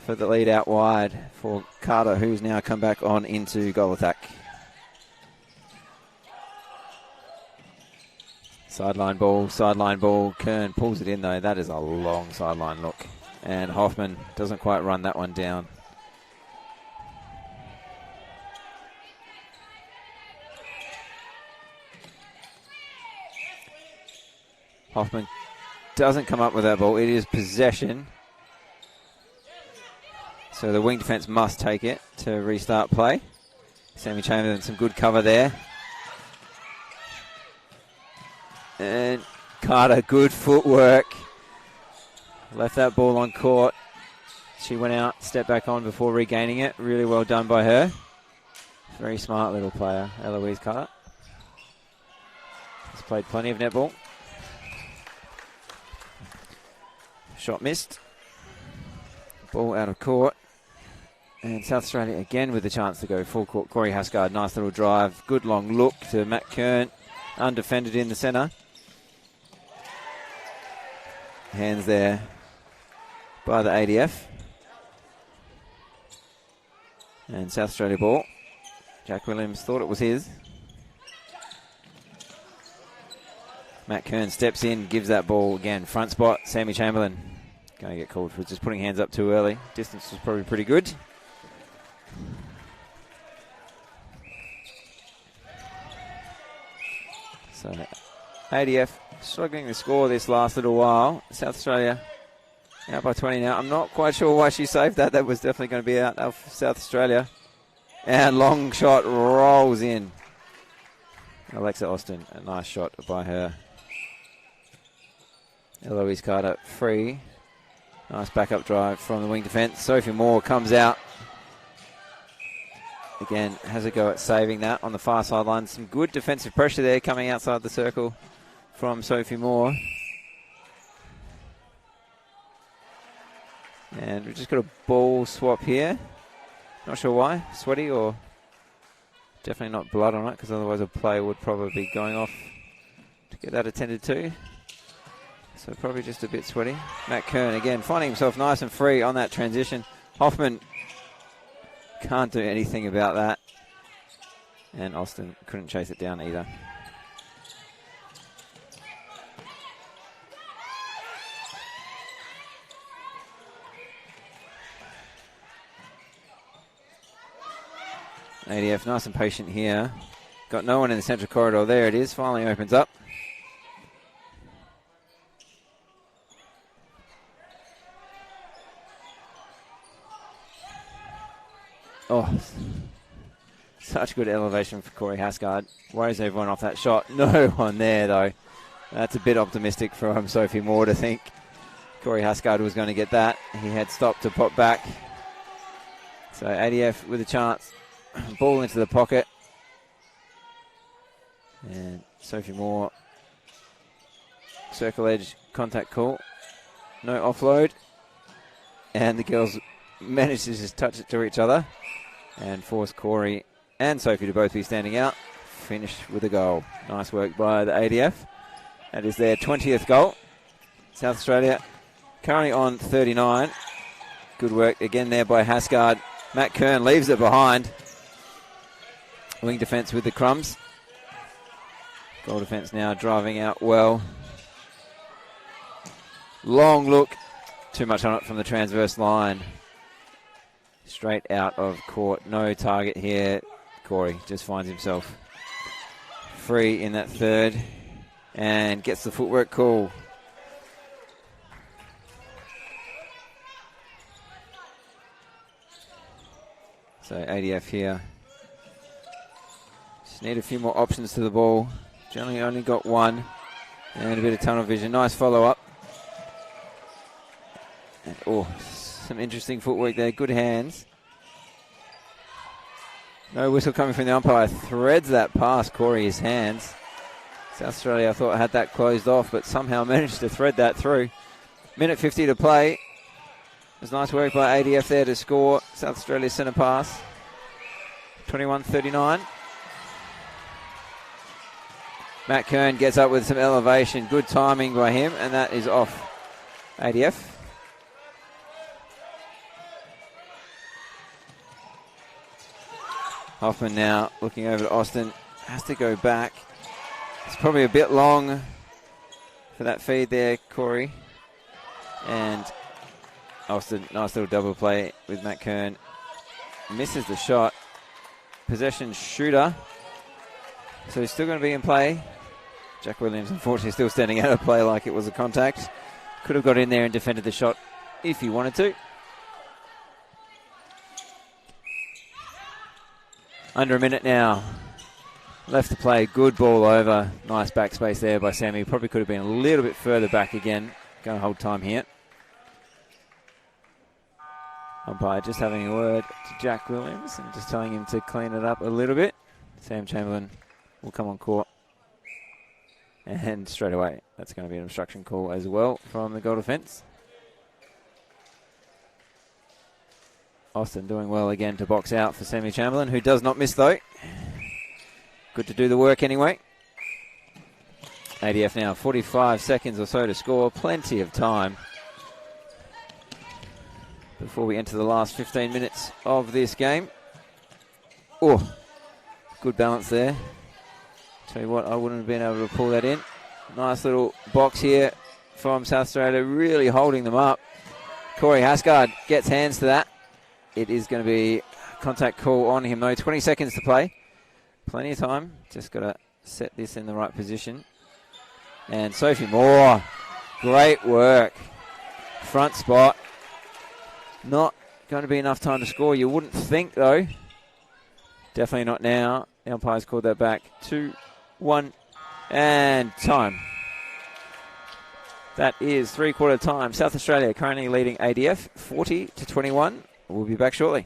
for the lead out wide for Carter, who's now come back on into goal attack. Sideline ball. Kern pulls it in though. That is a long sideline look. And Hoffman doesn't quite run that one down. Hoffman doesn't come up with that ball. It is possession. So the wing defence must take it to restart play. Sammy Chamberlain, some good cover there. And Carter, good footwork. Left that ball on court. She went out, stepped back on before regaining it. Really well done by her. Very smart little player, Eloise Carter. Has played plenty of netball. Shot missed. Ball out of court. And South Australia again with the chance to go full court. Corey Haskard, nice little drive. Good long look to Matt Kern. Undefended in the centre. Hands there by the ADF. And South Australia ball. Jack Williams thought it was his. Matt Kern steps in, gives that ball again. Front spot, Sammy Chamberlain. Going to get called for just putting hands up too early. Distance was probably pretty good. So ADF struggling to score this last little while. South Australia out by 20 now. I'm not quite sure why she saved that. That was definitely going to be out of South Australia. And long shot rolls in. Alexa Austin, a nice shot by her. Eloise Carter free. Nice backup drive from the wing defence. Sophie Moore comes out. Again, has a go at saving that on the far sideline. Some good defensive pressure there coming outside the circle from Sophie Moore. And we've just got a ball swap here. Not sure why. Sweaty or definitely not blood on it, because otherwise a player would probably be going off to get that attended to. So probably just a bit sweaty. Matt Kern again finding himself nice and free on that transition. Hoffman can't do anything about that. And Austin couldn't chase it down either. ADF nice and patient here. Got no one in the central corridor. There it is. Finally opens up. Oh, Such good elevation for Corey Hasgard. Worries everyone off that shot. No one there, though. That's a bit optimistic from Sophie Moore to think Corey Hasgard was going to get that. He had stopped to pop back. So ADF with a chance. Ball into the pocket. And Sophie Moore. Circle edge contact call. No offload. And the girls managed to just touch it to each other and force Corey and Sophie to both be standing out. Finish with a goal. Nice work by the ADF. That is their 20th goal. South Australia currently on 39. Good work again there by Hasgard. Matt Kern leaves it behind. Wing defence with the crumbs. Goal defence now driving out well. Long look. Too much on it from the transverse line. Straight out of court. No target here. Corey just finds himself free in that third and gets the footwork call. So ADF here. Just need a few more options to the ball. Generally only got one. And a bit of tunnel vision. Nice follow-up. And, oh, some interesting footwork there. Good hands. No whistle coming from the umpire. Threads that past Corey's hands. South Australia, I thought, had that closed off, but somehow managed to thread that through. Minute 50 to play. It was nice work by ADF there to score. South Australia's centre pass. 21-39. Matt Kern gets up with some elevation. Good timing by him, and that is off ADF. Hoffman now looking over to Austin. Has to go back. It's probably a bit long for that feed there, Corey. And Austin, nice little double play with Matt Kern. Misses the shot. Possession shooter. So he's still going to be in play. Jack Williams, unfortunately, still standing out of play like it was a contact. Could have got in there and defended the shot if he wanted to. Under a minute now. Left to play. Good ball over. Nice backspace there by Sammy. Probably could have been a little bit further back again. Going to hold time here. Umpire just having a word to Jack Williams and just telling him to clean it up a little bit. Sam Chamberlain will come on court. And straight away, that's going to be an obstruction call as well from the goal defence. Austin doing well again to box out for Sammy Chamberlain, who does not miss though. Good to do the work anyway. ADF now 45 seconds or so to score. Plenty of time before we enter the last 15 minutes of this game. Oh, good balance there. Tell you what, I wouldn't have been able to pull that in. Nice little box here from South Australia, really holding them up. Corey Hasgard gets hands to that. It is going to be contact call on him though. 20 seconds to play. Plenty of time. Just got to set this in the right position. And Sophie Moore. Great work. Front spot. Not going to be enough time to score. You wouldn't think though. Definitely not now. The umpire's called that back. 2-1 and time. That is three-quarter time. South Australia currently leading ADF 40-21. We'll be back shortly.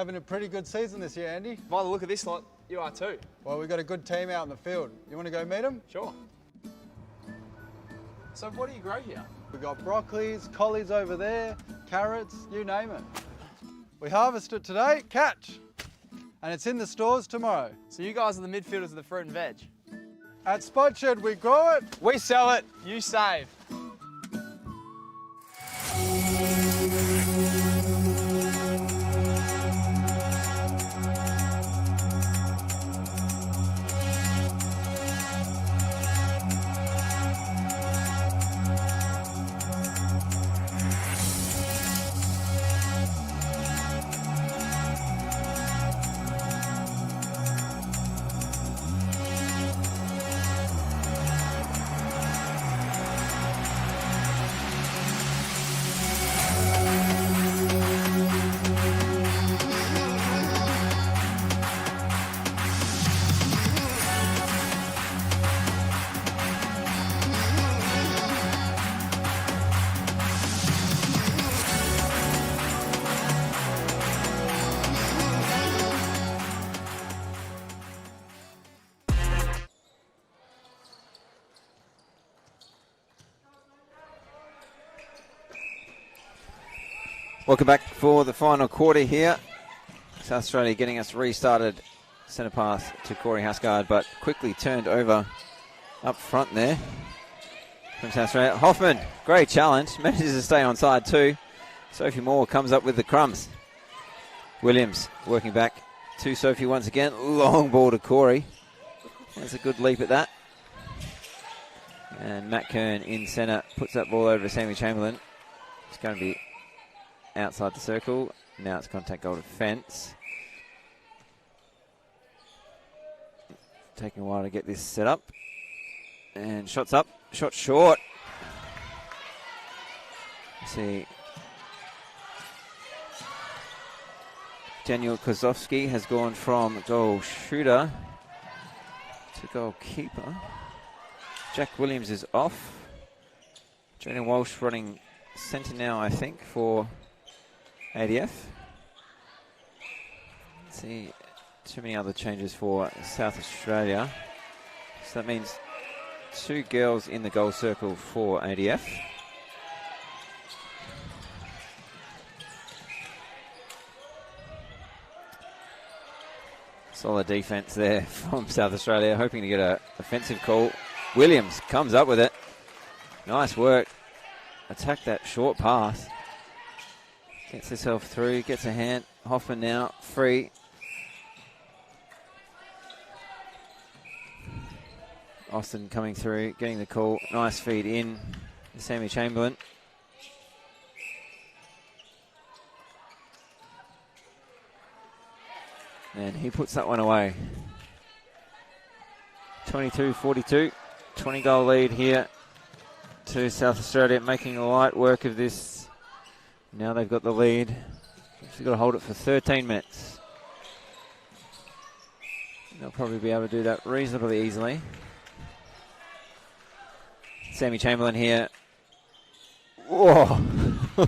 Having a pretty good season this year, Andy. By the look of this lot, you are too. Well, we've got a good team out in the field. You want to go meet them? Sure. So what do you grow here? We've got broccolis, collies over there, carrots, you name it. We harvest it today, catch. And it's in the stores tomorrow. So you guys are the midfielders of the fruit and veg? At Spot Shed, we grow it. We sell it, you save. Welcome back for the final quarter here. South Australia getting us restarted. Centre pass to Corey Hasgard, but quickly turned over up front there from South Australia. Hoffman, great challenge, manages to stay on side too. Sophie Moore comes up with the crumbs. Williams working back to Sophie once again. Long ball to Corey. That's a good leap at that. And Matt Kern in centre puts that ball over to Sammy Chamberlain. It's going to be outside the circle. Now it's contact goal defence. Taking a while to get this set up. And shots up, shot short. Let's see. Daniel Kozovsky has gone from goal shooter to goalkeeper. Jack Williams is off. Jalen Walsh running centre now, I think, for ADF. Let's see, too many other changes for South Australia. So that means 2 girls in the goal circle for ADF. Solid defence there from South Australia, hoping to get an offensive call. Williams comes up with it. Nice work. Attack that short pass. Gets herself through, gets a hand. Hoffman now free. Austin coming through, getting the call. Nice feed in to Sammy Chamberlain. And he puts that one away. 22-42, 20-goal lead here to South Australia, making light work of this. Now they've got the lead. She's got to hold it for 13 minutes. They'll probably be able to do that reasonably easily. Sammy Chamberlain here. Whoa! I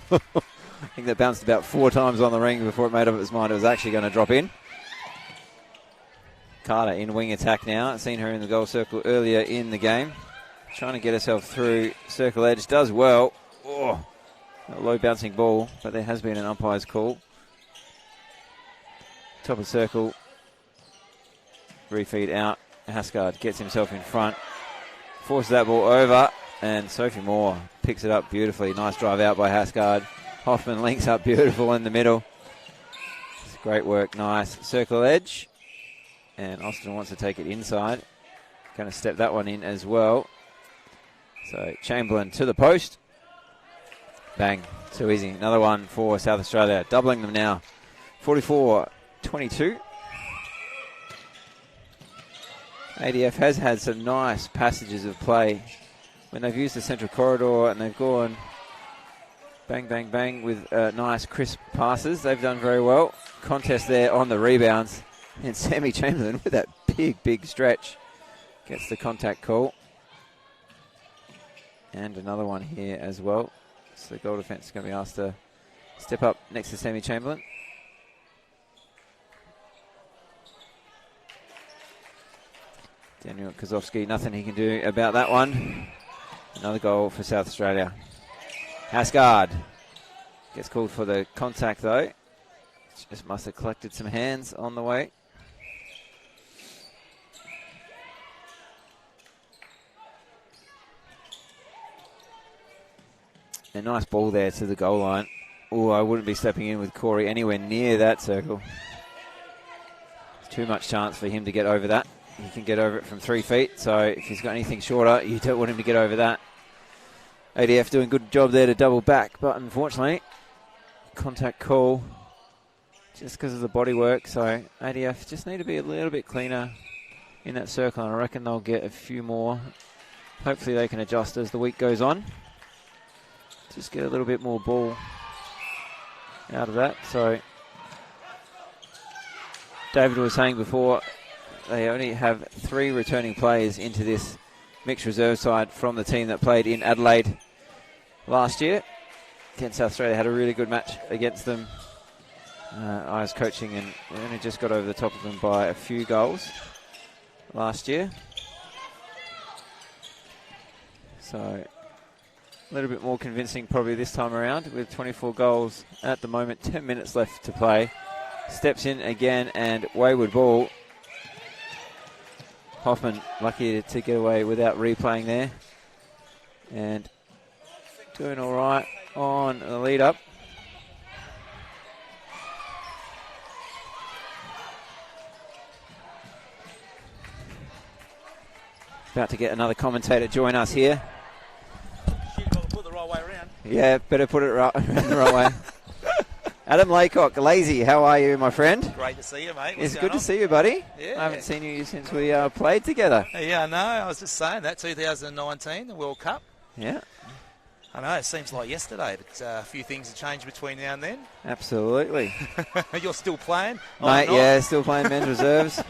think that bounced about 4 times on the ring before it made up its mind it was actually going to drop in. Carter in wing attack now. I've seen her in the goal circle earlier in the game. Trying to get herself through. Circle edge, does well. Oh, a low bouncing ball, but there has been an umpire's call. Top of circle. Refeed out. Hasgard gets himself in front. Forces that ball over, and Sophie Moore picks it up beautifully. Nice drive out by Hasgard. Hoffman links up beautiful in the middle. It's great work, nice. Circle edge. And Austin wants to take it inside. Going to step that one in as well. So Chamberlain to the post. Bang, too easy. Another one for South Australia. Doubling them now. 44-22. ADF has had some nice passages of play when they've used the central corridor and they've gone bang, bang, bang with nice crisp passes. They've done very well. Contest there on the rebounds. And Sammy Chamberlain with that big stretch gets the contact call. And another one here as well. So the goal defence is going to be asked to step up next to Sammy Chamberlain. Daniel Kozowski, nothing he can do about that one. Another goal for South Australia. Hasgard gets called for the contact though. Just must have collected some hands on the way. A nice ball there to the goal line. Oh, I wouldn't be stepping in with Corey anywhere near that circle. There's too much chance for him to get over that. He can get over it from 3 feet, so if he's got anything shorter, you don't want him to get over that. ADF doing a good job there to double back, but unfortunately, contact call just because of the body work. So ADF just need to be a little bit cleaner in that circle, and I reckon they'll get a few more. Hopefully they can adjust as the week goes on. Just get a little bit more ball out of that. So David was saying before, they only have 3 returning players into this mixed reserve side from the team that played in Adelaide last year. Against South Australia, had a really good match against them. I was coaching and we only just got over the top of them by a few goals last year. So a little bit more convincing probably this time around with 24 goals at the moment. 10 minutes left to play. Steps in again and wayward ball. Hoffman lucky to get away without replaying there. And doing all right on the lead up. About to get another commentator join us here. Shit, you've got to put it the right way around. Yeah, better put it right the right way. Adam Laycock, Lazy, how are you, my friend? Great to see you, mate. It's good to see you, buddy. Yeah. I haven't seen you since we played together. Yeah, I know. I was just saying that 2019, the World Cup. Yeah. I know, it seems like yesterday. But, a few things have changed between now and then. Absolutely. You're still playing? Mate, yeah, still playing men's reserves.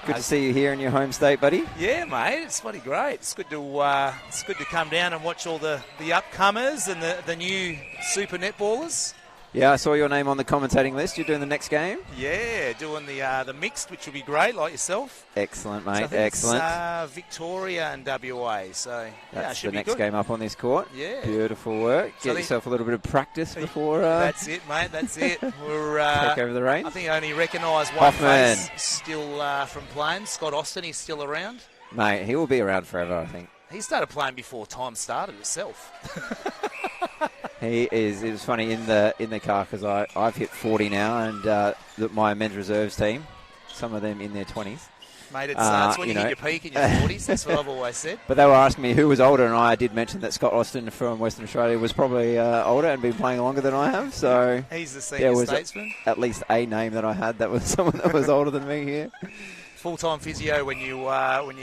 Good to see you here in your home state, buddy. Yeah, mate, it's bloody great. It's good to come down and watch all the upcomers and the new super netballers. Yeah, I saw your name on the commentating list. You're doing the next game? Yeah, doing the mixed, which will be great, like yourself. Excellent, mate. So I think Excellent. It's, Victoria and WA. So that's should the be next good. game up on this court. Yeah. Beautiful work. So Get yourself a little bit of practice before that's it, mate. That's it. We're take over the reins. I think I only recognise one Hoffman. face still from playing. Scott Austin, he's still around. Mate, he will be around forever, I think. He started playing before time started itself. He is. It was funny in the car because I've hit 40 now, and my men's reserves team, some of them in their 20s. Mate, it's when you hit your peak in your 40s. That's what I've always said. But they were asking me who was older, and I did mention that Scott Austin from Western Australia was probably older and been playing longer than I have. So he's the senior statesman. At least a name that I had that was someone that was older than me here. Full-time physio when you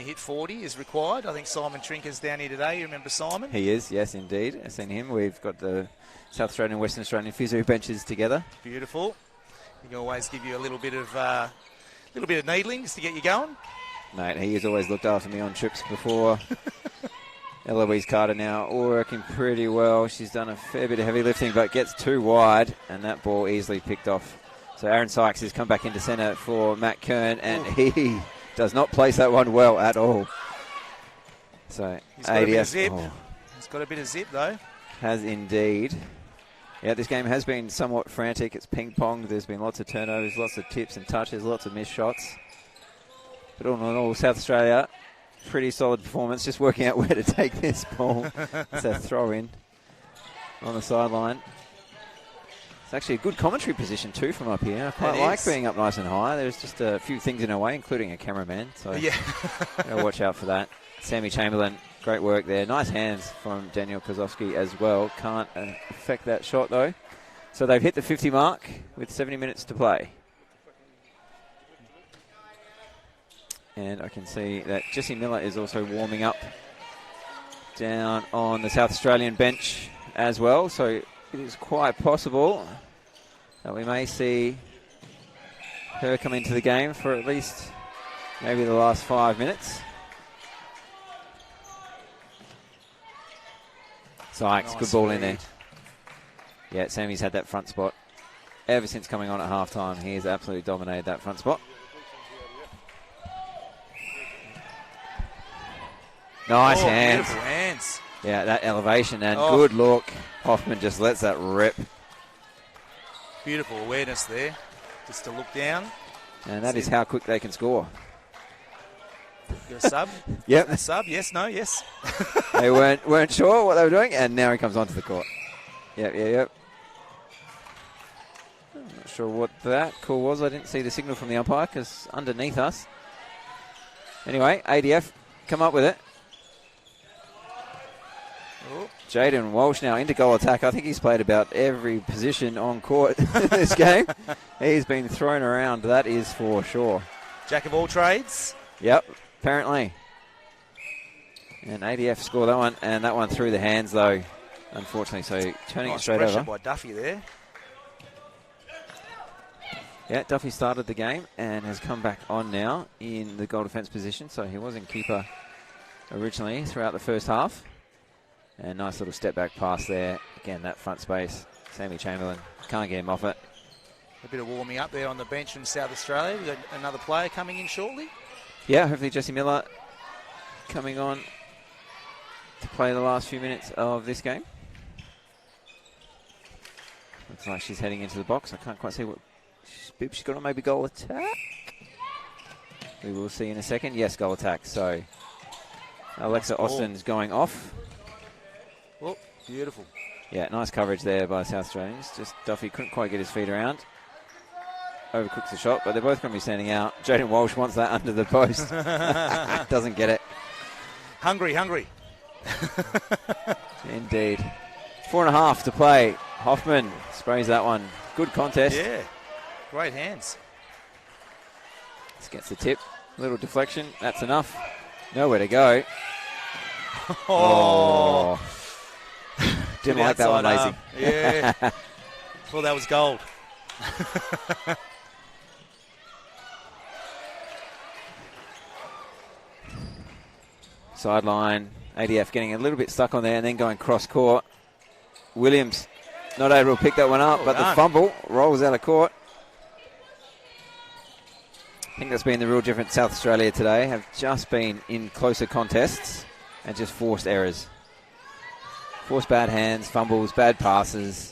hit 40 is required. I think Simon Trinker's down here today. You remember Simon? He is, yes, indeed. I've seen him. We've got the South Australian and Western Australian physio benches together. Beautiful. He can always give you a little bit of needlings to get you going. Mate, he has always looked after me on trips before. Eloise Carter now all working pretty well. She's done a fair bit of heavy lifting, but gets too wide, and that ball easily picked off. So Aaron Sykes has come back into centre for Matt Kern, and he does not place that one well at all. So he's got a bit of zip. Oh, he's got a bit of zip, though. Has indeed. Yeah, this game has been somewhat frantic. It's ping-ponged. There's been lots of turnovers, lots of tips and touches, lots of missed shots. But all in all, South Australia, pretty solid performance. Just working out where to take this ball. It's a throw-in on the sideline. It's actually a good commentary position too from up here. I quite like being up nice and high. There's just a few things in our way, including a cameraman. So yeah, gotta watch out for that. Sammy Chamberlain, great work there. Nice hands from Daniel Kozowski as well. Can't affect that shot though. So they've hit the 50 mark with 70 minutes to play. And I can see that Jesse Miller is also warming up down on the South Australian bench as well. So it is quite possible that we may see her come into the game for at least maybe the last 5 minutes. Sykes, nice, good ball in there. Yeah, Sammy's had that front spot ever since coming on at halftime. He has absolutely dominated that front spot. Nice hands. Beautiful hands. Yeah, that elevation and good look. Hoffman just lets that rip. Beautiful awareness there. Just to look down. And that is how quick they can score. Got a sub? Yep. A sub? Yes, no, yes. They weren't sure what they were doing, and now he comes onto the court. Yep. I'm not sure what that call was. I didn't see the signal from the umpire because underneath us. Anyway, ADF come up with it. Jaden Walsh now into goal attack. I think he's played about every position on court in this game. He's been thrown around, that is for sure. Jack of all trades. Yep, apparently. And ADF scored that one, and that one through the hands though, unfortunately. So turning it straight over. By Duffy there. Yeah, Duffy started the game and has come back on now in the goal defence position. So he was in keeper originally throughout the first half. And nice little step back pass there. Again, that front space. Sammy Chamberlain can't get him off it. A bit of warming up there on the bench from South Australia. We've got another player coming in shortly. Yeah, hopefully Jesse Miller coming on to play the last few minutes of this game. Looks like she's heading into the box. I can't quite see what she's got on. Maybe goal attack? We will see in a second. Yes, goal attack. So Alexa Austin's going off. Oh, beautiful. Yeah, nice coverage there by South Australians. Just Duffy couldn't quite get his feet around. Overcooks the shot, but they're both going to be standing out. Jaden Walsh wants that under the post. Doesn't get it. Hungry. Indeed. 4.5 to play. Hoffman sprays that one. Good contest. Yeah, great hands. This gets the tip. Little deflection. That's enough. Nowhere to go. Oh. Didn't like that one, Lazy. Yeah. Thought that was gold. Sideline. ADF getting a little bit stuck on there and then going cross court. Williams not able to pick that one up, but the fumble rolls out of court. I think that's been the real difference. South Australia today have just been in closer contests and just forced errors. Forced bad hands, fumbles, bad passes.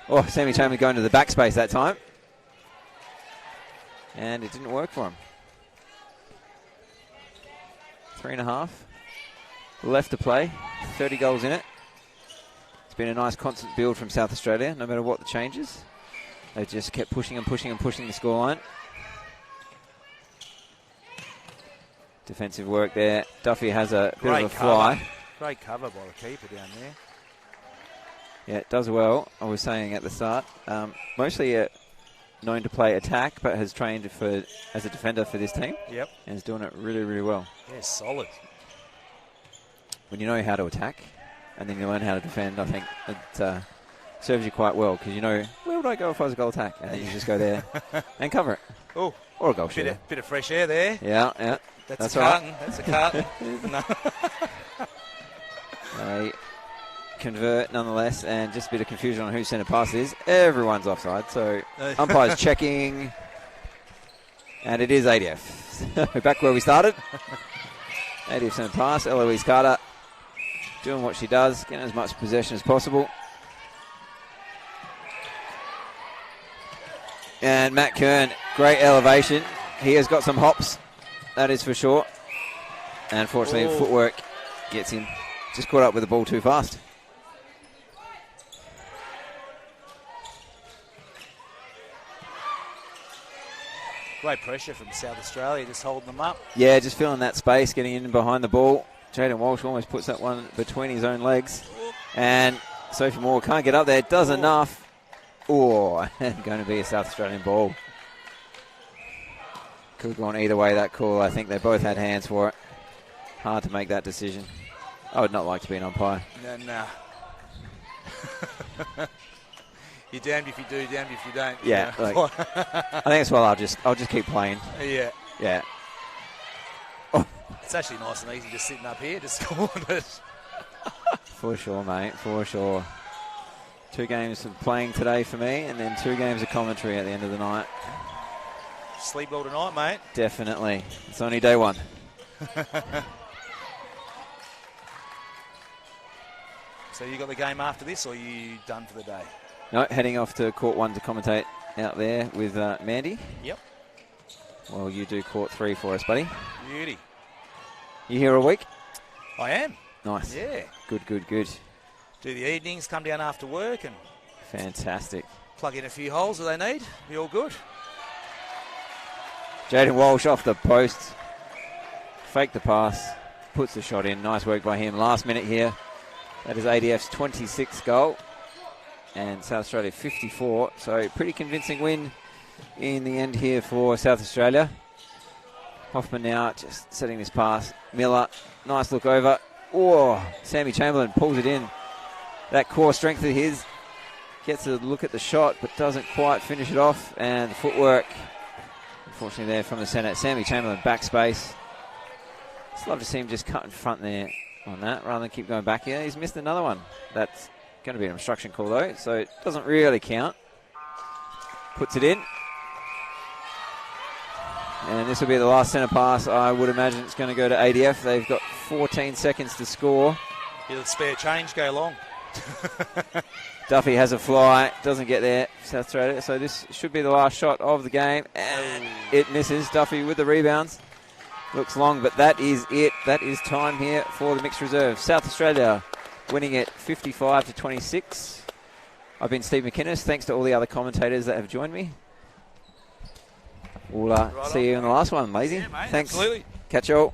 Oh, Sammy Chamberlain going to the backspace that time. And it didn't work for him. 3.5 left to play. 30 goals in it. It's been a nice constant build from South Australia, no matter what the changes. They just kept pushing the scoreline. Defensive work there. Duffy has a bit of a fly. Great cover by the keeper down there. Yeah, it does well. I was saying at the start, mostly known to play attack, but has trained as a defender for this team. Yep. And is doing it really, really well. Yeah, solid. When you know how to attack and then you learn how to defend, I think it serves you quite well because you know, where would I go if I was a goal attack? And then you just go there and cover it. Oh, or a goal shooter. Bit of fresh air there. Yeah. That's a carton. Right. That's a carton. No. They convert nonetheless, and just a bit of confusion on whose centre pass it is. Everyone's offside, so umpire's checking. And it is ADF. Back where we started. ADF centre pass. Eloise Carter doing what she does, getting as much possession as possible. And Matt Kern, great elevation. He has got some hops, that is for sure. And unfortunately, footwork gets him. Just caught up with the ball too fast. Great pressure from South Australia, just holding them up. Yeah, just filling that space, getting in behind the ball. Jaden Walsh almost puts that one between his own legs. And Sophie Moore can't get up there, does enough. Oh, and going to be a South Australian ball. Could have gone either way, that call. I think they both had hands for it. Hard to make that decision. I would not like to be an umpire. No. You're damned if you do, damned if you don't. Yeah, you know? I think as well. I'll just keep playing. Yeah. Oh. It's actually nice and easy just sitting up here, just scoring it. For sure, mate. For sure. 2 games of playing today for me, and then 2 games of commentary at the end of the night. Sleep well tonight, mate. Definitely. It's only day 1. So you got the game after this, or you done for the day? No, heading off to court 1 to commentate out there with Mandy. Yep. Well, you do court 3 for us, buddy. Beauty. You here a week? I am. Nice. Yeah. Good, good, good. Do the evenings, come down after work and Fantastic. plug in a few holes that they need. Be all good. Jaden Walsh off the post. Fake the pass. Puts the shot in. Nice work by him. Last minute here. That is ADF's 26th goal. And South Australia 54. So pretty convincing win in the end here for South Australia. Hoffman now just setting this pass. Miller, nice look over. Oh, Sammy Chamberlain pulls it in. That core strength of his. Gets a look at the shot, but doesn't quite finish it off. And the footwork, unfortunately, there from the centre. Sammy Chamberlain, backspace. Just love to see him just cut in front there on that, rather than keep going back here. He's missed another one. That's going to be an obstruction call, though, so it doesn't really count. Puts it in. And this will be the last centre pass. I would imagine it's going to go to ADF. They've got 14 seconds to score. Yeah, the spare change go long. Duffy has a fly, doesn't get there, South Australia. So this should be the last shot of the game, and it misses. Duffy with the rebounds. Looks long, but that is it. That is time here for the mixed reserve. South Australia winning it 55-26. I've been Steve McInnes. Thanks to all the other commentators that have joined me. We'll see you in the last one, Lazy. Yeah, mate, Thanks. Absolutely. Catch you all.